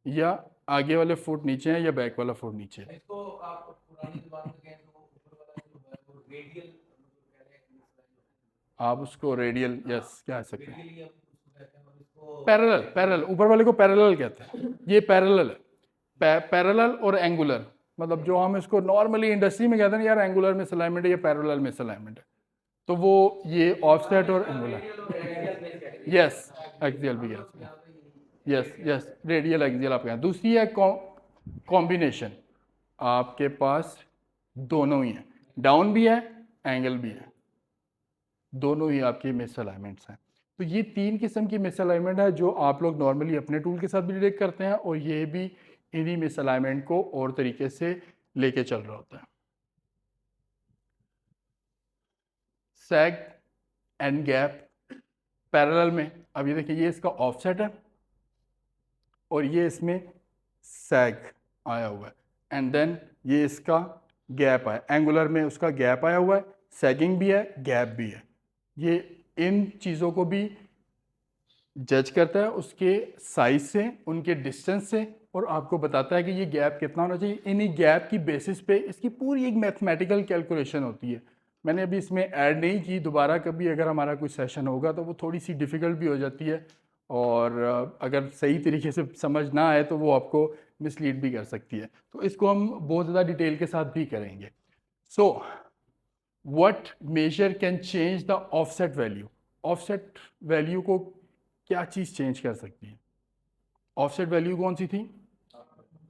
या आगे वाले फुट नीचे है या बैक वाला फुट नीचे है। इसको आप पुरानी ज़बान में कहें तो ऊपर वाला जो है वो रेडियल कहते हैं, आप उसको रेडियल, यस, कह सकते हैं। रेडियली हम उसको कहते हैं, और इसको पैरेलल, पैरेलल, ऊपर वाले को पैरेलल कहते हैं। ये पैरेलल है। पैरेलल और एंगुलर, मतलब जो हम इसको नॉर्मली इंडस्ट्री में कहते हैं यार एंगुलर मिसअलाइनमेंट है या पैरेलल मिसअलाइनमेंट है, तो वो ये ऑफसेट और एंगुलर, यस, एक्सियल भी कह सकते हैं, यस यस, रेडियल एक्सियल आप कहें। दूसरी है कॉम्बिनेशन, आपके पास दोनों ही हैं, डाउन भी है, एंगल भी है, दोनों ही आपके मिसअलाइनमेंट्स हैं। तो ये 3 किस्म की मिसअलाइनमेंट है जो आप लोग नॉर्मली अपने टूल के साथ भी डिटेक्ट करते हैं, और ये भी इन्हीं मिसअलाइनमेंट को और तरीके से लेके चल रहा होता है। सैग एंड गैप पैरेलल में, अब ये देखिए, ये इसका ऑफसेट है और ये इसमें सैग आया हुआ है, एंड देन ये इसका गैप है, एंगुलर में उसका गैप आया हुआ है, सैगिंग भी है, गैप भी है। ये इन चीज़ों को भी जज करता है उसके साइज से, उनके डिस्टेंस से, और आपको बताता है कि ये गैप कितना होना चाहिए। इन्हीं गैप की बेसिस पे इसकी पूरी एक मैथमेटिकल कैलकुलेशन होती है। मैंने अभी इसमें ऐड नहीं की, दोबारा कभी अगर हमारा कोई सेशन होगा तो वो थोड़ी सी डिफ़िकल्ट भी हो जाती है, और अगर सही तरीके से समझ ना आए तो वो आपको मिसलीड भी कर सकती है। तो इसको हम बहुत ज़्यादा डिटेल के साथ भी करेंगे। So what measure can change the offset value, offset value को क्या चीज़ चेंज कर सकती है? ऑफसेट वैल्यू कौन सी थी?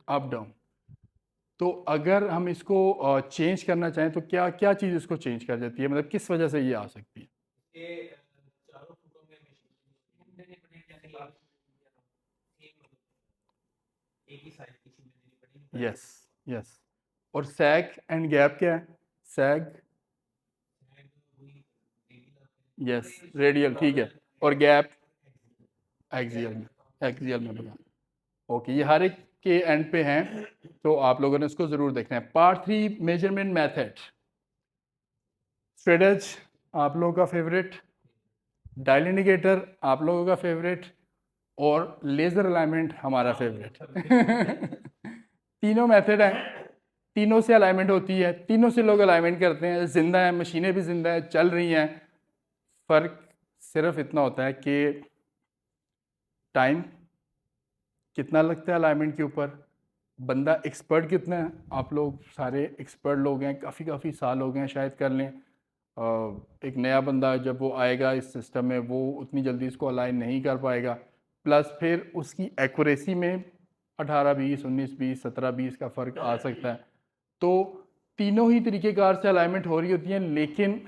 Up down. तो अगर हम इसको चेंज करना चाहें तो क्या क्या चीज़ इसको चेंज कर देती है, मतलब किस वजह से ये आ सकती है? ये चारों फुटों में मशीन देनी पड़ेगी, यानी एक ही साइज की चीज़ देनी पड़ेगी। Yes yes. और सैग एंड गैप क्या है? सैग, यस, रेडियल, ठीक है, और गैप एक्सियल में, एक्सियल में बता। ओके, ये हर एक के एंड पे हैं, तो आप लोगों ने इसको ज़रूर देखना है। Part 3 measurement method, straight edge आप लोगों का फेवरेट, डायल इंडिकेटर आप लोगों का फेवरेट, और लेज़र अलाइनमेंट हमारा फेवरेट। तीनों मेथड हैं, तीनों से अलाइनमेंट होती है, तीनों से लोग अलाइनमेंट करते हैं, ज़िंदा हैं, मशीनें भी ज़िंदा हैं, चल रही हैं। फ़र्क सिर्फ इतना होता है कि टाइम कितना लगता है अलाइनमेंट के ऊपर, बंदा एक्सपर्ट कितना है। आप लोग सारे एक्सपर्ट लोग हैं, काफ़ी साल हो गए हैं शायद कर लें। एक नया बंदा जब वो आएगा इस सिस्टम में, वो उतनी जल्दी इसको अलाइन नहीं कर पाएगा, प्लस फिर उसकी एक्यूरेसी में 18-20, 19-20, 17-20 का फ़र्क आ सकता है। तो तीनों ही तरीक़ेकार से अलाइनमेंट हो रही होती हैं, लेकिन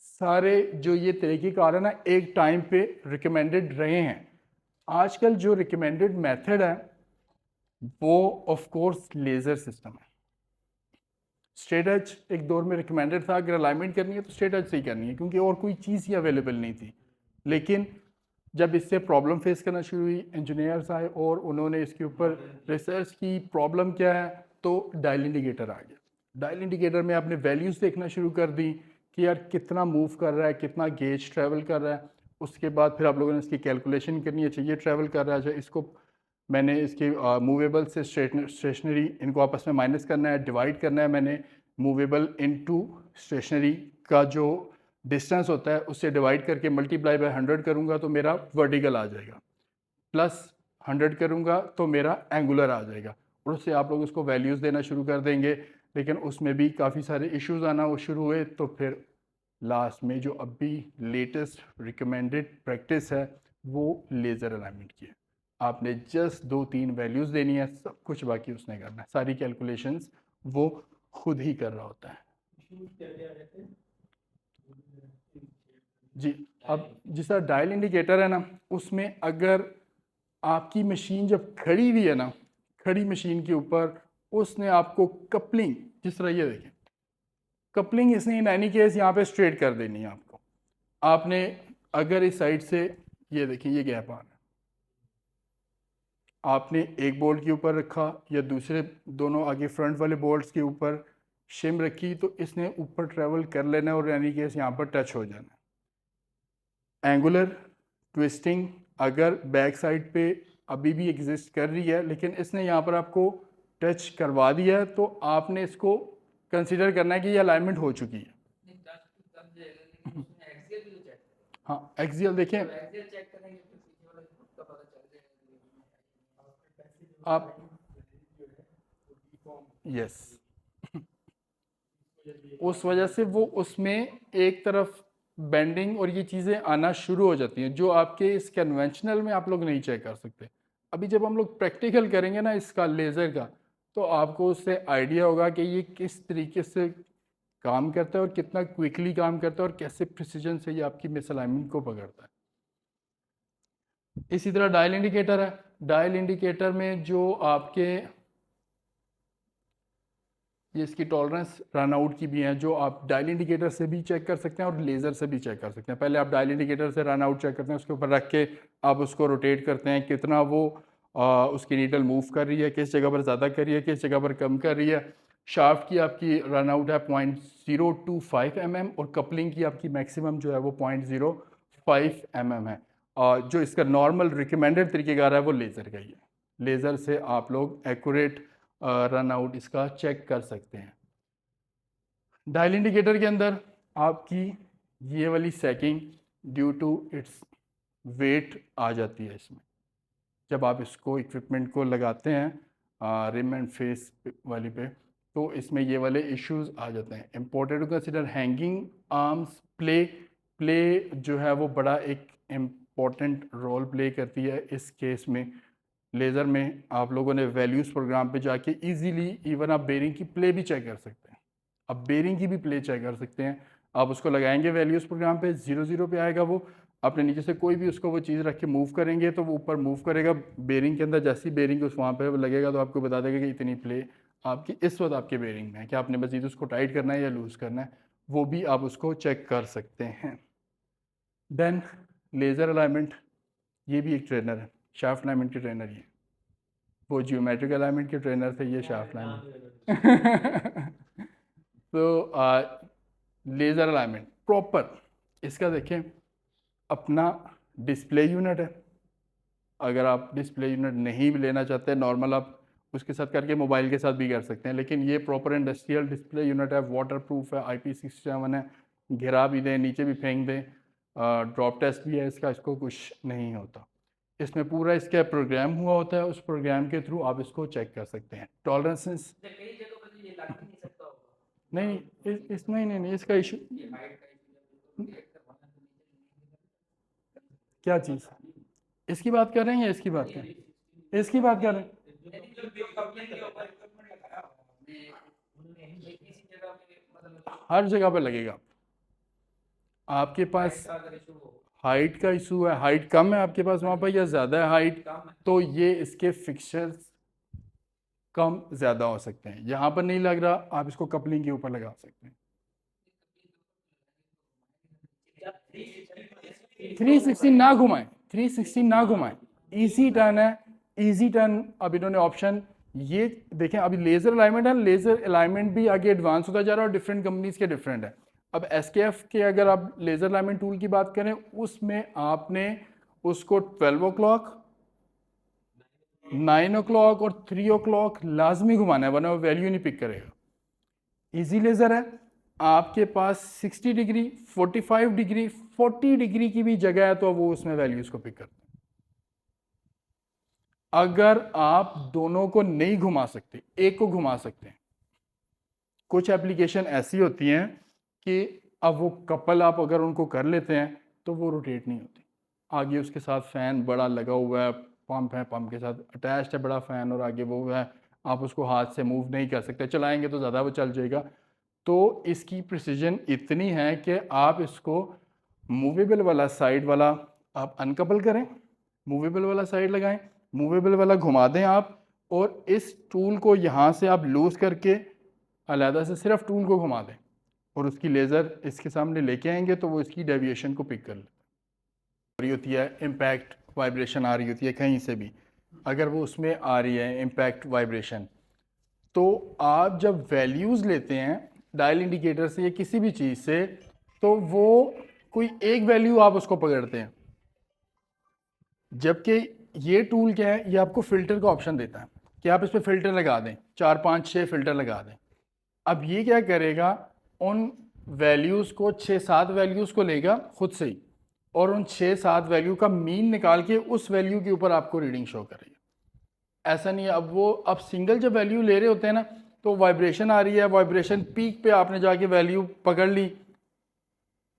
सारे जो ये तरीक़ेकार है ना, एक टाइम पे रिकमेंडेड रहे हैं। आजकल जो रिकमेंडेड मेथड है वो ऑफ कोर्स लेज़र सिस्टम है। स्ट्रेट एज एक दौर में रिकमेंडेड था, अगर अलाइनमेंट करनी है तो स्ट्रेट एज से ही करनी है, क्योंकि और कोई चीज़ ही अवेलेबल नहीं थी। लेकिन जब इससे प्रॉब्लम फेस करना शुरू हुई, इंजीनियर्स आए और उन्होंने इसके ऊपर रिसर्च की, प्रॉब्लम क्या है, तो डायल इंडिकेटर आ गया। डायल इंडिकेटर में आपने वैल्यूज़ देखना शुरू कर दी कि यार कितना मूव कर रहा है, कितना गेज ट्रैवल कर रहा है। उसके बाद फिर आप लोगों ने इसकी कैलकुलेशन करनी है, चाहिए ट्रैवल कर रहा है, इसको मैंने इसके मूवेबल से स्टेशनरी इनको आपस में माइनस करना है, डिवाइड करना है। मैंने मूवेबल इनटू स्टेशनरी का जो डिस्टेंस होता है उससे डिवाइड करके मल्टीप्लाई बाय 100 करूँगा तो मेरा वर्टिकल आ जाएगा, प्लस 100 करूँगा तो मेरा एंगुलर आ जाएगा। और उससे आप लोग उसको वैल्यूज़ देना शुरू कर देंगे। लेकिन उसमें भी काफ़ी सारे इश्यूज़ आना वो शुरू हुए, तो फिर लास्ट में जो अभी लेटेस्ट रिकमेंडेड प्रैक्टिस है वो लेज़र अलाइनमेंट की है। आपने जस्ट 2-3 वैल्यूज़ देनी है, सब कुछ बाकी उसने करना है, सारी कैलकुलेशंस वो खुद ही कर रहा होता है। जी, अब जिस तरह डायल इंडिकेटर है ना, उसमें अगर आपकी मशीन जब खड़ी हुई है ना, खड़ी मशीन के ऊपर उसने आपको कपलिंग, जिस तरह ये देखें, कपलिंग इसने इन एनी केस यहाँ पे स्ट्रेट कर देनी है आपको। आपने अगर इस साइड से ये देखें, ये गैप आ रहा है, आपने एक बोल्ट के ऊपर रखा या दूसरे दोनों आगे फ्रंट वाले बोल्ट्स के ऊपर शिम रखी, तो इसने ऊपर ट्रेवल कर लेना है और यानी केस यहाँ पर टच हो जाना है। एंगुलर ट्विस्टिंग अगर बैक साइड पे अभी भी एग्जिस्ट कर रही है, लेकिन इसने यहाँ पर आपको टच करवा दिया है, तो आपने इसको कंसिडर करना है कि ये अलाइनमेंट हो चुकी है। हाँ, एक्सियल देखें आप, यस, उस वजह से वो उसमें एक तरफ बेंडिंग और ये चीज़ें आना शुरू हो जाती हैं, जो आपके इस कन्वेंशनल में आप लोग नहीं चेक कर सकते। अभी जब हम लोग प्रैक्टिकल करेंगे ना इसका, लेज़र का, तो आपको उससे आइडिया होगा कि ये किस तरीके से काम करता है और कितना क्विकली काम करता है और कैसे प्रिसीजन से ये आपकी मिसअलाइनमेंट को पकड़ता है। इसी तरह डायल इंडिकेटर है। डायल इंडिकेटर में जो आपके ये इसकी टॉलरेंस रन आउट की भी है, जो आप डायल इंडिकेटर से भी चेक कर सकते हैं और लेज़र से भी चेक कर सकते हैं। पहले आप डायल इंडिकेटर से रन आउट चेक करते हैं, उसके ऊपर रख के आप उसको रोटेट करते हैं, कितना वो उसकी नीडल मूव कर रही है, किस जगह पर ज़्यादा कर रही है, किस जगह पर कम कर रही है। शाफ्ट की आपकी रन आउट है 0.025 mm और कपलिंग की आपकी मैक्सिमम जो है वो 0.05 mm है। जो इसका नॉर्मल रिकमेंडेड तरीक़ेकार है वो लेज़र का ही है। लेज़र से आप लोग एक्यूरेट रन आउट इसका चेक कर सकते हैं। डायल इंडिकेटर के अंदर आपकी ये वाली setting due to its weight आ जाती है इसमें। जब आप इसको इक्विपमेंट को लगाते हैं रिम एंड फेस वाली पे, तो इसमें ये वाले इश्यूज आ जाते हैं। Important to consider hanging arms play जो है वो बड़ा एक इम्पोर्टेंट रोल प्ले करती है इस केस में। लेज़र में आप लोगों ने वैल्यूज़ प्रोग्राम पे जाके इजीली इवन आप बेरिंग की प्ले भी चेक कर सकते हैं। अब बेरिंग की भी प्ले चेक कर सकते हैं। आप उसको लगाएंगे वैल्यूज़ प्रोग्राम पे, 0 पे आएगा वो। अपने नीचे से कोई भी उसको वो चीज़ रख के मूव करेंगे तो वो ऊपर मूव करेगा। बेरिंग के अंदर जैसी बेरिंग उस वहाँ पर लगेगा तो आपको बता देगा कि इतनी प्ले आपकी इस वक्त आपके बेरिंग में है, कि आपने मज़ीद उसको टाइट करना है या लूज़ करना है, वो भी आप उसको चेक कर सकते हैं। देन लेज़र अलाइनमेंट, ये भी एक ट्रेनर है, शाफ्ट अलाइनमेंट के ट्रेनर ये, वो जियोमेट्रिक अलाइनमेंट के ट्रेनर थे, ये शाफ्ट अलाइनमेंट। तो लेज़र अलाइनमेंट प्रॉपर इसका देखें, अपना डिस्प्ले यूनिट है। अगर आप डिस्प्ले यूनिट नहीं भी लेना चाहते, नॉर्मल आप उसके साथ करके मोबाइल के साथ भी कर सकते हैं, लेकिन ये प्रॉपर इंडस्ट्रियल डिस्प्ले यूनिट है, वाटर प्रूफ है, IP67 है, घिरा भी दें, नीचे भी फेंक दें, ड्रॉप टेस्ट भी है इसका, इसको कुछ नहीं होता। इसमें पूरा इसका प्रोग्राम हुआ होता है, उस प्रोग्राम के थ्रू आप इसको चेक कर सकते हैं। टॉलरेंसेस कई जगह पर ये लग नहीं सकता होगा। नहीं, इसमें नहीं, इसका इशू ये हाइट का इशू क्या चीज़, इसकी बात कर रहे हैं या इसकी बात कर रहे हैं? इसकी बात कर रहे हैं। हर जगह पे लगेगा, आपके पास का अगर इशू हो हाइट का इशू है, हाइट कम है आपके पास वहाँ पर या ज़्यादा है हाइट, कम है, तो ये इसके फिक्सर्स कम ज़्यादा हो सकते हैं। यहाँ पर नहीं लग रहा, आप इसको कपलिंग के ऊपर लगा सकते हैं। 360 ना घुमाएं, 360 ना घुमाएं, इजी टर्न है, इजी टर्न। अब इन्होंने ऑप्शन ये देखें, अभी लेजर अलाइनमेंट है, लेजर अलाइनमेंट भी आगे एडवांस होता जा रहा है और डिफरेंट कंपनीज के डिफरेंट है। अब एसकेएफ के अगर आप लेजर अलाइनमेंट टूल की बात करें, उसमें आपने उसको 12 o'clock, 9 o'clock और 3 o'clock लाजमी घुमाना है, वरना वो वैल्यू नहीं पिक करेगा। इजी लेजर है, आपके पास 60 डिग्री, 45 डिग्री, 40 डिग्री की भी जगह है तो वो उसमें वैल्यूज को पिक करते हैं। अगर आप दोनों को नहीं घुमा सकते, एक को घुमा सकते हैं, कुछ एप्लीकेशन ऐसी होती हैं कि अब वो कपल आप अगर उनको कर लेते हैं तो वो रोटेट नहीं होती। आगे उसके साथ फैन बड़ा लगा हुआ है, पंप है, पंप के साथ अटैच्ड है बड़ा फैन, और आगे वो है, आप उसको हाथ से मूव नहीं कर सकते, चलाएंगे तो ज़्यादा वो चल जाएगा। तो इसकी प्रिसीजन इतनी है कि आप इसको मूवेबल वाला साइड वाला आप अनकपल करें, मूवेबल वाला साइड लगाएं, मूवेबल वाला घुमा दें आप, और इस टूल को यहाँ से आप लूज करके अलहदा से सिर्फ टूल को घुमा दें और उसकी लेज़र इसके सामने लेके आएंगे तो वो इसकी डेविएशन को पिक कर लेता है। रही होती है इम्पैक्ट वाइब्रेशन आ रही होती है कहीं से भी, अगर वो उसमें आ रही है इम्पैक्ट वाइब्रेशन, तो आप जब वैल्यूज़ लेते हैं डायल इंडिकेटर से या किसी भी चीज़ से, तो वो कोई एक वैल्यू आप उसको पकड़ते हैं, जबकि ये टूल क्या है, ये आपको फ़िल्टर का ऑप्शन देता है कि आप इस पर फ़िल्टर लगा दें, 4 5 6 फ़िल्टर लगा दें। अब ये क्या करेगा, उन वैल्यूज़ को 6 7 वैल्यूज़ को लेगा खुद से ही, और उन 6 7 वैल्यू का मीन निकाल के उस वैल्यू के ऊपर आपको रीडिंग शो करेगा। ऐसा नहीं है, अब वो अब सिंगल जब वैल्यू ले रहे होते हैं ना, तो वाइब्रेशन आ रही है, वाइब्रेशन पीक पे आपने जाके वैल्यू पकड़ ली,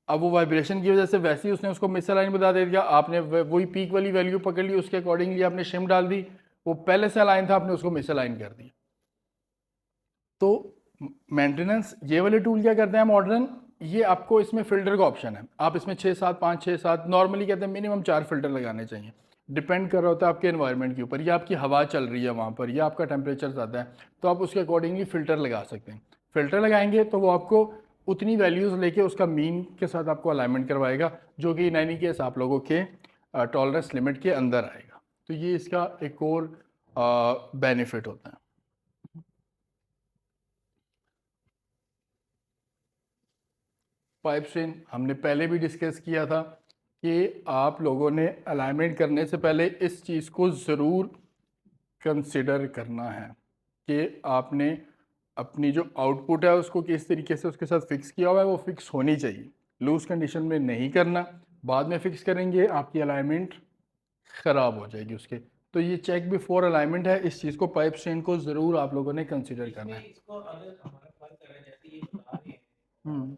अब वो वाइब्रेशन की वजह से वैसे ही उसने उसको मिसअलाइन बता दे दिया, आपने वही पीक वाली वैल्यू पकड़ ली, उसके अकॉर्डिंगली आपने शिम डाल दी, वो पहले से अलाइन था, आपने उसको मिसअलाइन कर दिया। तो मेंटेनेंस ये वाले टूल क्या करते हैं मॉडर्न, ये आपको इसमें फ़िल्टर का ऑप्शन है, आप इसमें 6 7 5 6 7 नॉर्मली कहते हैं मिनिमम 4 फ़िल्टर लगाने चाहिए, डिपेंड कर रहा होता है आपके एनवायरनमेंट के ऊपर, या आपकी हवा चल रही है वहाँ पर, या आपका टेम्परेचर ज़्यादा है, तो आप उसके अकॉर्डिंगली फ़िल्टर लगा सकते हैं। फ़िल्टर लगाएंगे तो वो आपको उतनी वैल्यूज़ लेके उसका मीन के साथ आपको अलाइनमेंट करवाएगा, जो कि इन एनी केस आप लोगों के टॉलरेंस लिमिट के अंदर आएगा। तो ये इसका एक और बेनिफिट होता है। पाइप स्ट्रेन हमने पहले भी डिस्कस किया था कि आप लोगों ने अलाइनमेंट करने से पहले इस चीज़ को ज़रूर कंसिडर करना है कि आपने अपनी जो आउटपुट है उसको किस तरीके से उसके साथ फिक्स किया हुआ है, वो फिक्स होनी चाहिए, लूज कंडीशन में नहीं करना, बाद में फिक्स करेंगे आपकी अलाइनमेंट ख़राब हो जाएगी उसके। तो ये चेक बिफोर अलाइनमेंट है, इस चीज़ को पाइप स्ट्रेन को ज़रूर आप लोगों ने कंसिडर करना है। इसको अगर हमारा फर्क करें जैसे ये बता रहे हैं हम्म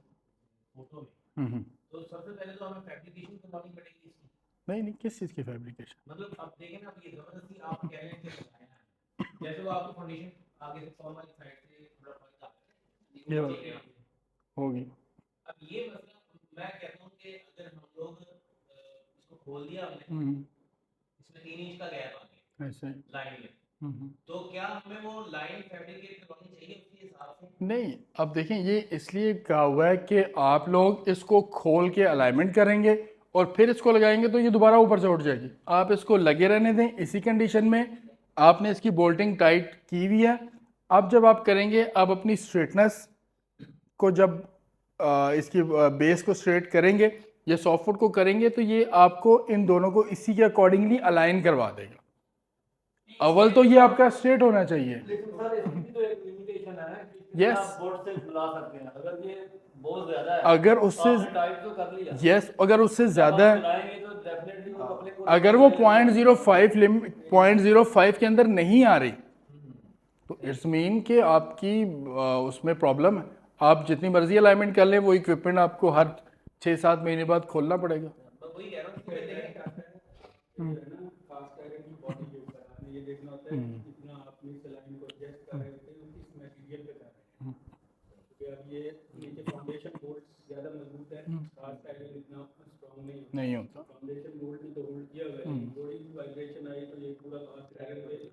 फोटो में, हम्म। तो सबसे पहले तो हमें फैब्रिकेशन करवानी पड़ेगी इसकी। नहीं नहीं, किस चीज़ की फैब्रिकेशन? मतलब अब देखें ना, अब ये जबरदस्ती आप कह रहे हैं कि लगाया है, जैसे वो आपकी फाउंडेशन आगे से फॉर्म वाली साइड से थोड़ा फर्क आता ये है, होगी। अब ये मतलब मैं कहता हूँ कि अगर हम लोग इसको खोल दिया हमने, इसमें 3 इंच का गैप आ गया ऐसे लाइन में, तो क्या हमें वो लाइन फैब्रिकेट करवानी चाहिए उसके हिसाब से? नहीं, अब देखें ये इसलिए कहा हुआ है कि आप लोग इसको खोल के अलाइनमेंट करेंगे और फिर इसको लगाएंगे तो ये दोबारा ऊपर से उठ जाएगी। आप इसको लगे रहने दें, इसी कंडीशन में आपने इसकी बोल्टिंग टाइट की हुई है। अब जब आप करेंगे, अब अपनी स्ट्रेटनेस को जब इसकी बेस को स्ट्रेट करेंगे या सॉफ्ट फुट को करेंगे, तो ये आपको इन दोनों को इसी के अकॉर्डिंगली अलाइन करवा देगा। अव्वल तो ये आपका स्ट्रेट होना चाहिए। लेकिन सर इसकी तो एक लिमिटेशन है कि Yes. आप बोर्ड से बुला सकते हैं, अगर ये बहुत ज्यादा है अगर उससे आपने टाइप तो कर लिया, यस, अगर उससे ज़्यादा आप है, बुलाएंगे तो डेफिनेटली वो अपने को अगर वो 0.05 लिमिट 0.05 के अंदर नहीं आ रही, तो इट्स मीन कि आपकी उसमें प्रॉब्लम है। आप जितनी मर्जी अलाइनमेंट कर लें, वो इक्विपमेंट आपको हर 6 7 महीने बाद खोलना पड़ेगा। मैं वही कह रहा हूँ कि देखें खास करके की बॉडी के ऊपर आपने ये देखना होता है कि कितना आप इस लाइन को एडजस्ट कर रहे होते हैं और किस मटेरियल पे कर रहे हैं, क्योंकि अब ये नीचे फाउंडेशन बोल्ट ज़्यादा मजबूत है, खास करके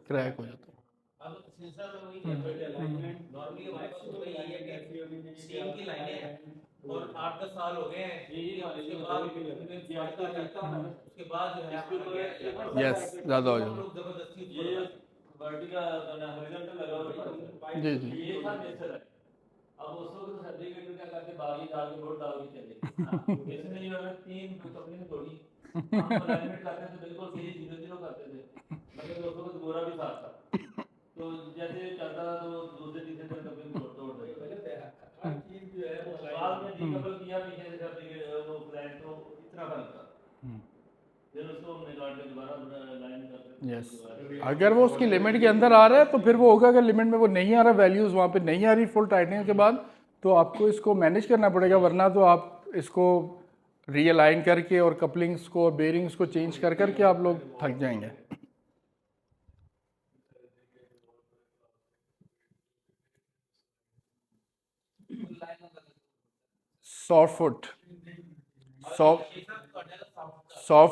क्रैक हो जाता है। अब सिलसिला में वही है, नॉर्मली हमारे पास होता ही है कि स्टीम की लाइनें हैं और 8-10 साल हो गए हैं, उसके बाद उनमें फर्क आ जाता है, उसके बाद जो है हमारा गैस जाता है। यस, ज़्यादा हो हम जाता लोग जबरदस्ती उसको ये लगाते हैं। वर्टिकल हॉरिजॉन्टल लगा हुआ है, जी जी ये था नेचर है। अब उस वक्त सर्दी के क्या करते, बागी डाल के बोर्ड डाल के चले, इसमें जो है 3 कपड़े में थोड़ी हम अलाइनमेंट करते थे, बिल्कुल सीधी 0-0 करते थे, मतलब उस वक्त गोरा भी साथ था, तो जैसे चलता था तो दूसरे तीसरे दिन कपड़े में तोड़ देते। हर चीज जो है वो बाद में डीकपल किया पीछे से सर्दी के वो प्लांट, तो इतना फर्क था, फिर उसको हमने काट के दोबारा लाइन करते। यस, अगर वो उसकी लिमिट के अंदर आ रहा है तो फिर वो होगा, अगर लिमिट में वो नहीं आ रहा, वैल्यूज़ वहाँ पे नहीं आ रही फुल टाइटनिंग के बाद, तो आपको इसको मैनेज करना पड़ेगा, वरना तो आप इसको रीअलाइन करके और कपलिंग्स को और बेरिंग्स को चेंज कर करके आप लोग थक जाएंगे। सॉफ्ट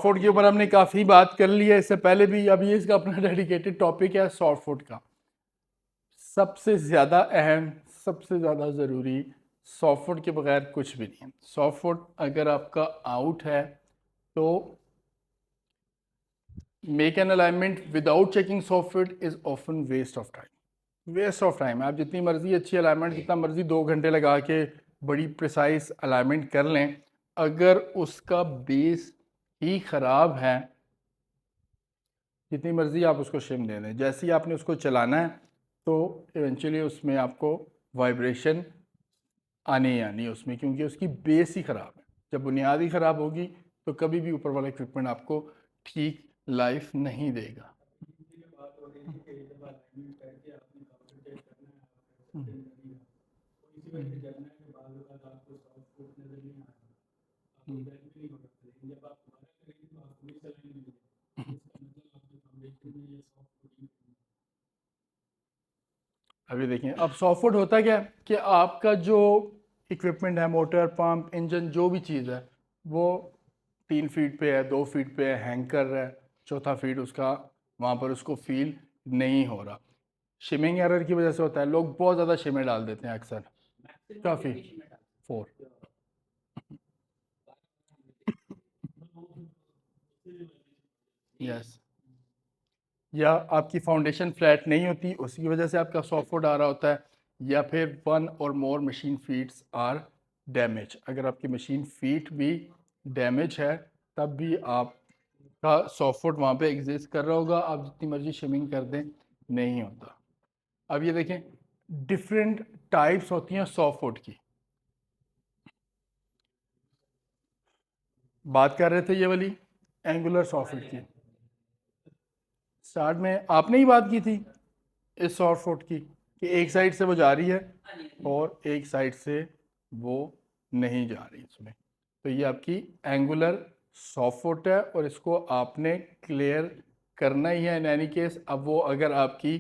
फुट के ऊपर हमने काफ़ी बात कर ली है इससे पहले भी, अब ये इसका अपना डेडिकेटेड टॉपिक है सॉफ्ट फुट का। सबसे ज़्यादा अहम, सबसे ज़्यादा ज़रूरी, सॉफ्ट फुट के बगैर कुछ भी नहीं है। सॉफ्ट फुट अगर आपका आउट है तो make an alignment without checking soft foot is often waste of time. Waste of time है, आप जितनी मर्जी अच्छी अलाइनमेंट, जितना मर्जी 2 घंटे लगा के बड़ी प्रिसाइज अलाइनमेंट कर लें, अगर उसका बेस ही ख़राब है, जितनी मर्जी आप उसको शिम दे दें, जैसे ही आपने उसको चलाना है तो इवेंचुअली उसमें आपको वाइब्रेशन आने ही आनी है उसमें, क्योंकि उसकी बेस ही ख़राब है। जब बुनियाद ही ख़राब होगी तो कभी भी ऊपर वाला इक्विपमेंट आपको ठीक लाइफ नहीं देगा। बात हो रही है कि जब अलाइनमेंट करके आपने कवर चेक करना है, आप इसी वजह से करना है कि बाद में आपको सॉफ्ट फुट नजर नहीं आ रहा, आपको बेस्ट भी नहीं हो सकता, लेकिन जब आप दोबारा करेंगे तो आपको मिस अलाइन मिलेगा, इसका मतलब आपके फाउंडेशन में ये सॉफ्ट फुटिंग है। अभी देखिए, अब सॉफ्ट फुट होता क्या है कि आपका जो इक्विपमेंट है, मोटर, पंप, इंजन, जो भी चीज़ है, वो 3 फीट पे है, 2 फीट पे है, हैंग कर रहा है, चौथा फीट उसका वहाँ पर उसको फील नहीं हो रहा। शिमिंग एरर की वजह से होता है, लोग बहुत ज़्यादा शिमें डाल देते हैं अक्सर, काफ़ी 4 यस, या आपकी फाउंडेशन फ्लैट नहीं होती, उसकी वजह से आपका सॉफ्ट फुट आ रहा होता है, या फिर 1 और मोर मशीन फीट्स आर डैमेज। अगर आपकी मशीन फीट भी डैमेज है तब भी आपका सॉफ्ट फुट वहाँ पे एग्जिस्ट कर रहा होगा, आप जितनी मर्जी शिमिंग कर दें नहीं होता। अब ये देखें, डिफरेंट टाइप्स होती हैं सॉफ्ट फुट की। बात कर रहे थे ये वाली एंगुलर सॉफ्ट फुट की, स्टार्ट में आपने ही बात की थी इस सॉफ्ट फुट की कि एक साइड से वो जा रही है और एक साइड से वो नहीं जा रही इसमें, तो ये आपकी एंगुलर सॉफ्ट फुट है और इसको आपने क्लियर करना ही है इन एनी केस। अब वो अगर आपकी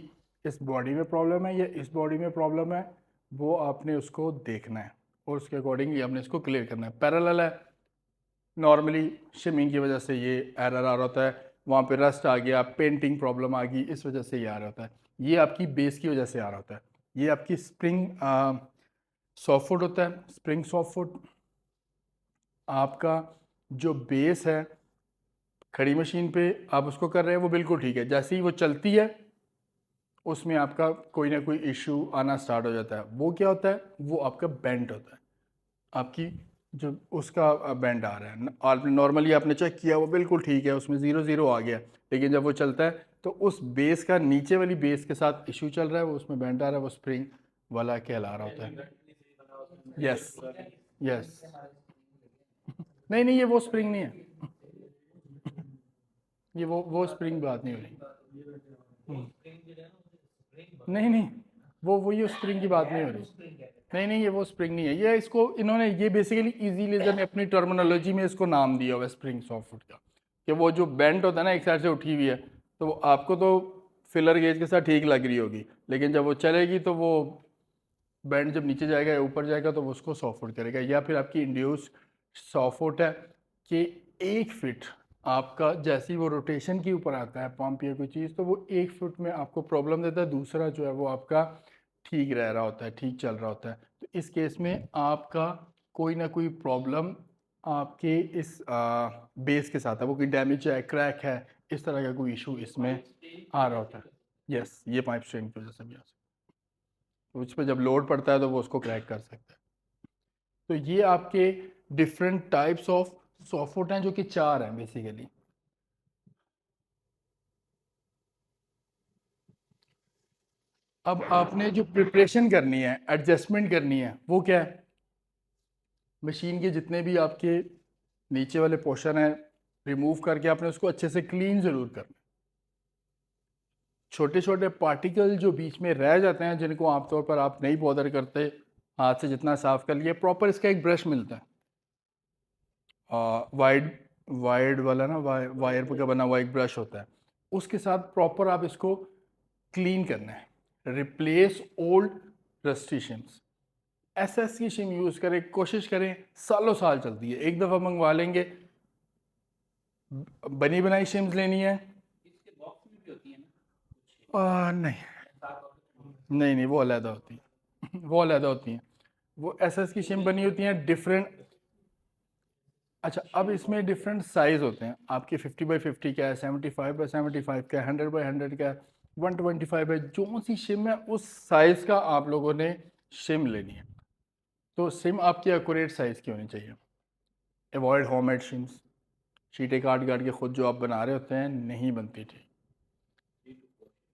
इस बॉडी में प्रॉब्लम है या इस बॉडी में प्रॉब्लम है, वो आपने उसको देखना है और उसके अकॉर्डिंगली आपने इसको क्लियर करना है। पैरेलल है, नॉर्मली शिमिंग की वजह से ये एरर आ रहा होता है, वहाँ पे रस्ट आ गया, पेंटिंग प्रॉब्लम आ गई, इस वजह से ये आ रहा होता है, ये आपकी बेस की वजह से आ रहा होता है। ये आपकी स्प्रिंग सॉफ्ट फुट होता है, स्प्रिंग सॉफ्ट फुट। आपका जो बेस है खड़ी मशीन पे आप उसको कर रहे हैं वो बिल्कुल ठीक है, जैसे ही वो चलती है उसमें आपका कोई ना कोई इशू आना स्टार्ट हो जाता है। वो क्या होता है, वो आपका बेंट होता है, आपकी जो उसका बेंड आ रहा है। आपने नॉर्मली आपने चेक किया वो बिल्कुल ठीक है, उसमें 0-0 आ गया, लेकिन जब वो चलता है तो उस बेस का नीचे वाली बेस के साथ इशू चल रहा है, वो उसमें बेंड आ रहा है, वो स्प्रिंग वाला कहला रहा होता है। यस यस, नहीं नहीं, ये वो स्प्रिंग नहीं है, ये वो स्प्रिंग बात नहीं हो रही। नहीं नहीं, वो ये स्प्रिंग की बात नहीं हो रही। नहीं नहीं, ये वो स्प्रिंग नहीं है, ये इसको इन्होंने ये बेसिकली इजी लेजर ने अपनी टर्मिनोलॉजी में इसको नाम दिया हुआ है स्प्रिंग सॉफ्ट फुट का, कि वो जो बेंट होता है ना एक साइड से उठी हुई है, तो आपको तो फिलर गेज के साथ ठीक लग रही होगी, लेकिन जब वो चलेगी तो वो बेंड जब नीचे जाएगा या ऊपर जाएगा तो वो उसको सॉफ्ट फुट करेगा। या फिर आपकी इंड्यूस सॉफ्ट फुट है कि 1 फीट आपका जैसे ही वो रोटेशन के ऊपर आता है पंप या कोई चीज़, तो वो 1 फुट में आपको प्रॉब्लम देता है, दूसरा जो है वो आपका ठीक रह रहा होता है, ठीक चल रहा होता है। तो इस केस में आपका कोई ना कोई प्रॉब्लम आपके इस बेस के साथ है, वो कोई डैमेज है, क्रैक है, इस तरह का कोई इशू इसमें आ रहा होता है। यस, ये पाइप स्ट्रेन की वजह से भी आ सकता है, तो उस पर जब लोड पड़ता है तो वो उसको क्रैक कर सकता है। तो ये आपके डिफरेंट टाइप्स ऑफ सॉफ्टवुड हैं, जो कि 4 हैं बेसिकली। अब आपने जो प्रिपरेशन करनी है, एडजस्टमेंट करनी है, वो क्या है? मशीन के जितने भी आपके नीचे वाले पोर्शन हैं, रिमूव करके आपने उसको अच्छे से क्लीन ज़रूर करना। छोटे छोटे पार्टिकल जो बीच में रह जाते हैं, जिनको आमतौर पर आप नहीं बॉदर करते, हाथ से जितना साफ़ कर लिए, प्रॉपर इसका एक ब्रश मिलता है, वाइड वाइड वाला ना, वायर का बना हुआ एक ब्रश होता है, उसके साथ प्रॉपर आप इसको क्लीन करना है। Replace old rusty shims. SS की शिम यूज़ करें, कोशिश करें, सालों साल चलती है। एक दफ़ा मंगवा लेंगे, बनी बनाई शिम्स लेनी है। इसके बॉक्स में भी होती है ना नहीं नहीं नहीं, वो अलहदा होती है वो अलहदा होती हैं। वो एसएस की शिम बनी होती हैं डिफरेंट। अच्छा, अब इसमें डिफरेंट साइज़ होते हैं आपके। 50x50 का है, 75x75 का है, 100x100 का है, 125 है। जो सी शिम है उस साइज़ का आप लोगों ने शिम लेनी है। तो सिम आपकी एक्यूरेट साइज़ की होनी चाहिए। अवॉइड होममेड शिम्स, शीटें काट काट के ख़ुद जो आप बना रहे होते हैं, नहीं बनती ठीक।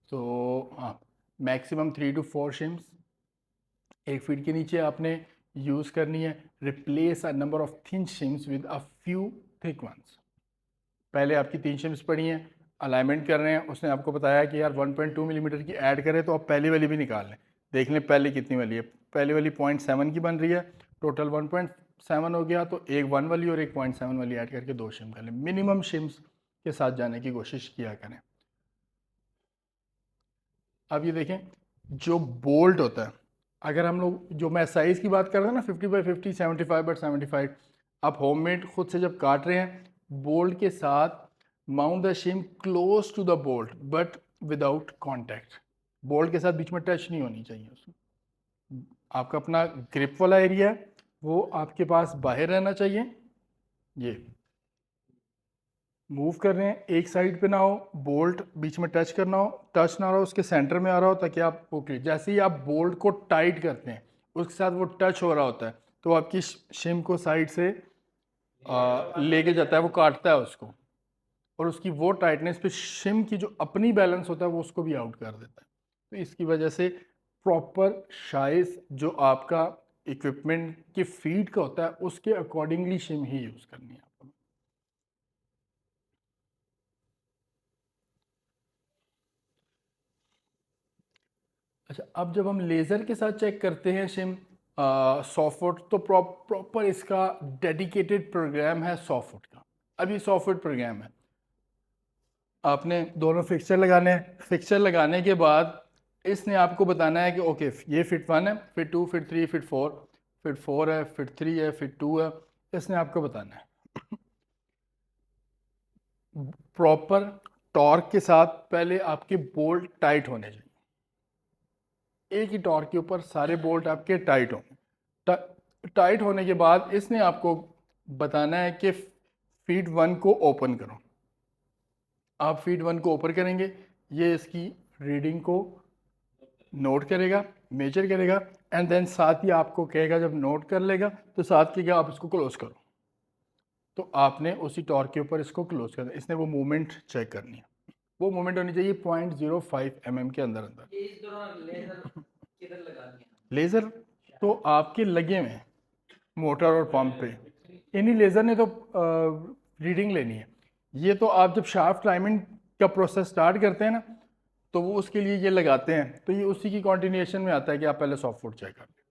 तो हाँ, मैक्सिमम 3 to 4 शिम्स 1 फीट के नीचे आपने यूज़ करनी है। Replace a number of thin shims with a few thick ones. पहले आपकी 3 शिम्स पड़ी हैं, अलाइनमेंट कर रहे हैं, उसने आपको बताया कि यार 1.2 मिलीमीटर की ऐड करें, तो आप पहली वाली भी निकाल लें, देख लें पहले कितनी वाली है। पहली वाली 0.7 की बन रही है, टोटल 1.7 हो गया, तो एक 1 वाली और एक 0.7 वाली ऐड करके 2 शिम कर लें। मिनिमम शिम्स के साथ जाने की कोशिश किया करें। अब ये देखें, जो बोल्ट होता है, अगर हम लोग जो मैं साइज़ की बात कर रहा हूँ ना, 50x50, 75x75, आप होममेड खुद से जब काट रहे हैं, बोल्ट के साथ mount the shim close to the bolt but without contact. Bolt के साथ बीच में टच नहीं होनी चाहिए उसमें। आपका अपना ग्रिप वाला एरिया है, वो आपके पास बाहर रहना चाहिए। ये मूव कर रहे हैं, एक साइड पे ना हो, बोल्ट बीच में टच करना हो, टच ना हो, उसके सेंटर में आ रहा हो, ताकि आप ओके, जैसे ही आप बोल्ट को टाइट करते हैं उसके साथ वो टच हो रहा होता है, तो आपकी शिम को साइड से लेके जाता है, वो काटता है उसको, और उसकी वो टाइटनेस पे शिम की जो अपनी बैलेंस होता है वो उसको भी आउट कर देता है। तो इसकी वजह से प्रॉपर साइज जो आपका इक्विपमेंट की फीट का होता है, उसके अकॉर्डिंगली शिम ही यूज़ करनी है आपको। अच्छा, अब जब हम लेज़र के साथ चेक करते हैं शिम सॉफ्टवुड, तो प्रॉपर इसका डेडिकेटेड प्रोग्राम है सॉफ्टवुड का। अभी सॉफ्टवुड प्रोग्राम है, आपने दोनों फिक्सचर लगाने हैं। फिक्सचर लगाने के बाद इसने आपको बताना है कि ओके, ये फिट 1 है, फिट 2, फिट 3, फिट 4, फिट 4 है, फिट 3 है, फिट 2 है, इसने आपको बताना है। प्रॉपर टॉर्क के साथ पहले आपके बोल्ट टाइट होने चाहिए। एक ही टॉर्क के ऊपर सारे बोल्ट आपके टाइट होंगे। टाइट होने के बाद इसने आपको बताना है कि फीट 1 को ओपन करो। आप फीट 1 को ओपन करेंगे, ये इसकी रीडिंग को नोट करेगा, मेजर करेगा, एंड देन साथ ही आपको कहेगा, जब नोट कर लेगा तो साथ कहेगा आप इसको क्लोज करो। तो आपने उसी टॉर्क के ऊपर इसको क्लोज करना है। इसने वो मूवमेंट चेक करनी है, वो मूवमेंट होनी चाहिए 0.05 mm के अंदर अंदर। ये इस दौरान लेजर किधर लगानी है? लेज़र तो आपके लगे हुए हैं मोटर और पंप पे, इन्हीं लेज़र ने तो रीडिंग लेनी है। ये तो आप जब शाफ्ट अलाइनमेंट का प्रोसेस स्टार्ट करते हैं ना, तो वो उसके लिए ये लगाते हैं, तो ये उसी की कॉन्टिन्यूएशन में आता है कि आप पहले सॉफ्टवुड चेक कर लें,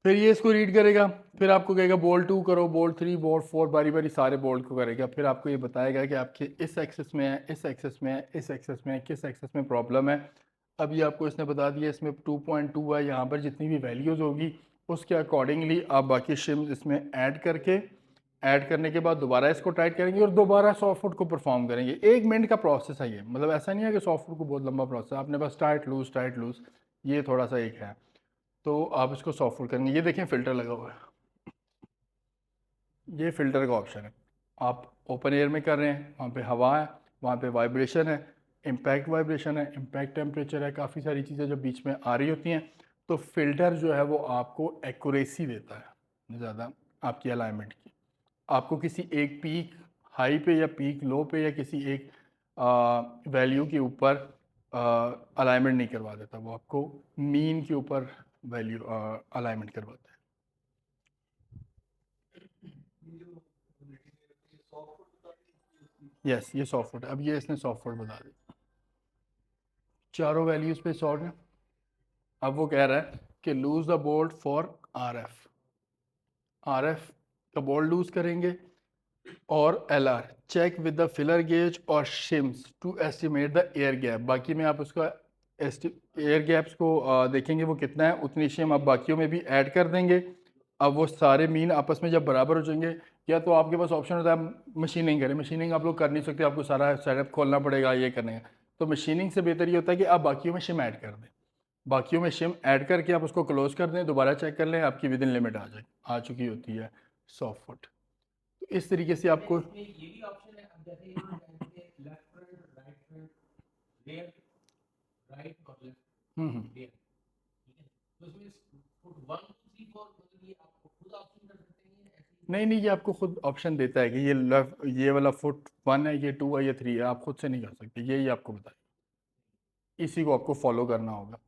फिर ये इसको रीड करेगा, फिर आपको कहेगा बोल्ट 2 करो, बोल्ट 3, बोल्ट 4, बारी बारी सारे बोल्ट को करेगा। फिर आपको ये बताएगा कि आपके इस एक्सेस में है, इस एक्सेस में है, इस एक्सेस में है, किस एक्सेस में प्रॉब्लम है। अभी आपको इसने बता दिया इसमें 2.2 है, यहाँ पर जितनी भी वैल्यूज़ होगी उसके अकॉर्डिंगली आप बाकी शिम्स इसमें ऐड करके ऐड करने के बाद दोबारा इसको टाइट करेंगे और दोबारा सॉफ्ट फुट को परफॉर्म करेंगे। 1 मिनट का प्रोसेस है ये, मतलब ऐसा नहीं है कि सॉफ्ट फुट को बहुत लंबा प्रोसेस है, आपने बस टाइट लूज ये थोड़ा सा एक है, तो आप इसको सॉफ्ट फुट करेंगे। ये देखें फ़िल्टर लगा हुआ है, ये फ़िल्टर का ऑप्शन है। आप ओपन एयर में कर रहे हैं, वहाँ पे हवा है, वहाँ पे वाइब्रेशन है, इम्पैक्ट वाइब्रेशन है, इम्पैक्ट टेम्परेचर है, काफ़ी सारी चीज़ें जो बीच में आ रही होती हैं। तो फ़िल्टर जो है वो आपको एक्यूरेसी देता है ज़्यादा आपकी अलाइनमेंट की। आपको किसी एक पीक हाई पे या पीक लो पे या किसी एक वैल्यू के ऊपर अलाइनमेंट नहीं करवा देता, वो आपको मीन के ऊपर वैल्यू अलाइनमेंट करवाता है। यस, ये सॉफ्टवेयर, अब ये इसने सॉफ्टवेयर बता दिया, चारों वैल्यूज़ पे सॉर्ट है। अब वो कह रहा है कि loose the bolt for RF का बोल्ट लूज़ करेंगे, और LR check with the feeler gauge और shims to estimate the air gap. बाकी में आप उसका एयर गैप्स को देखेंगे वो कितना है, उतनी शिम आप बाकियों में भी ऐड कर देंगे। अब वो सारे मीन आपस में जब बराबर हो जाएंगे, या तो आपके पास ऑप्शन होता है मशीनिंग करें, मशीनिंग आप लोग कर नहीं सकते, आपको सारा सेटअप खोलना पड़ेगा, ये करने का। तो मशीनिंग से बेहतर ये होता है कि आप बाकियों में शिम ऐड कर दें, बाकियों में शिम ऐड करके आप उसको क्लोज कर दें, दोबारा चेक कर लें, आपकी विद इन लिमिट आ चुकी होती है सॉफ्ट फुट। तो इस तरीके से आपको इसमें ये भी ऑप्शन है, अब जैसे यहाँ कहेंगे left front, right front, rear, right और लेफ्ट रेयर, ठीक है। तो इसमें फुट 1 2 3 4 मतलब ये आपको खुद ऑप्शन कर सकते हैं ऐसे। नहीं, ये आपको खुद ऑप्शन देता है कि ये वाला फुट 1 है, ये 2 है, ये 3 है, आप खुद से नहीं कर सकते, यही आपको बताइए, इसी को आपको फॉलो करना होगा।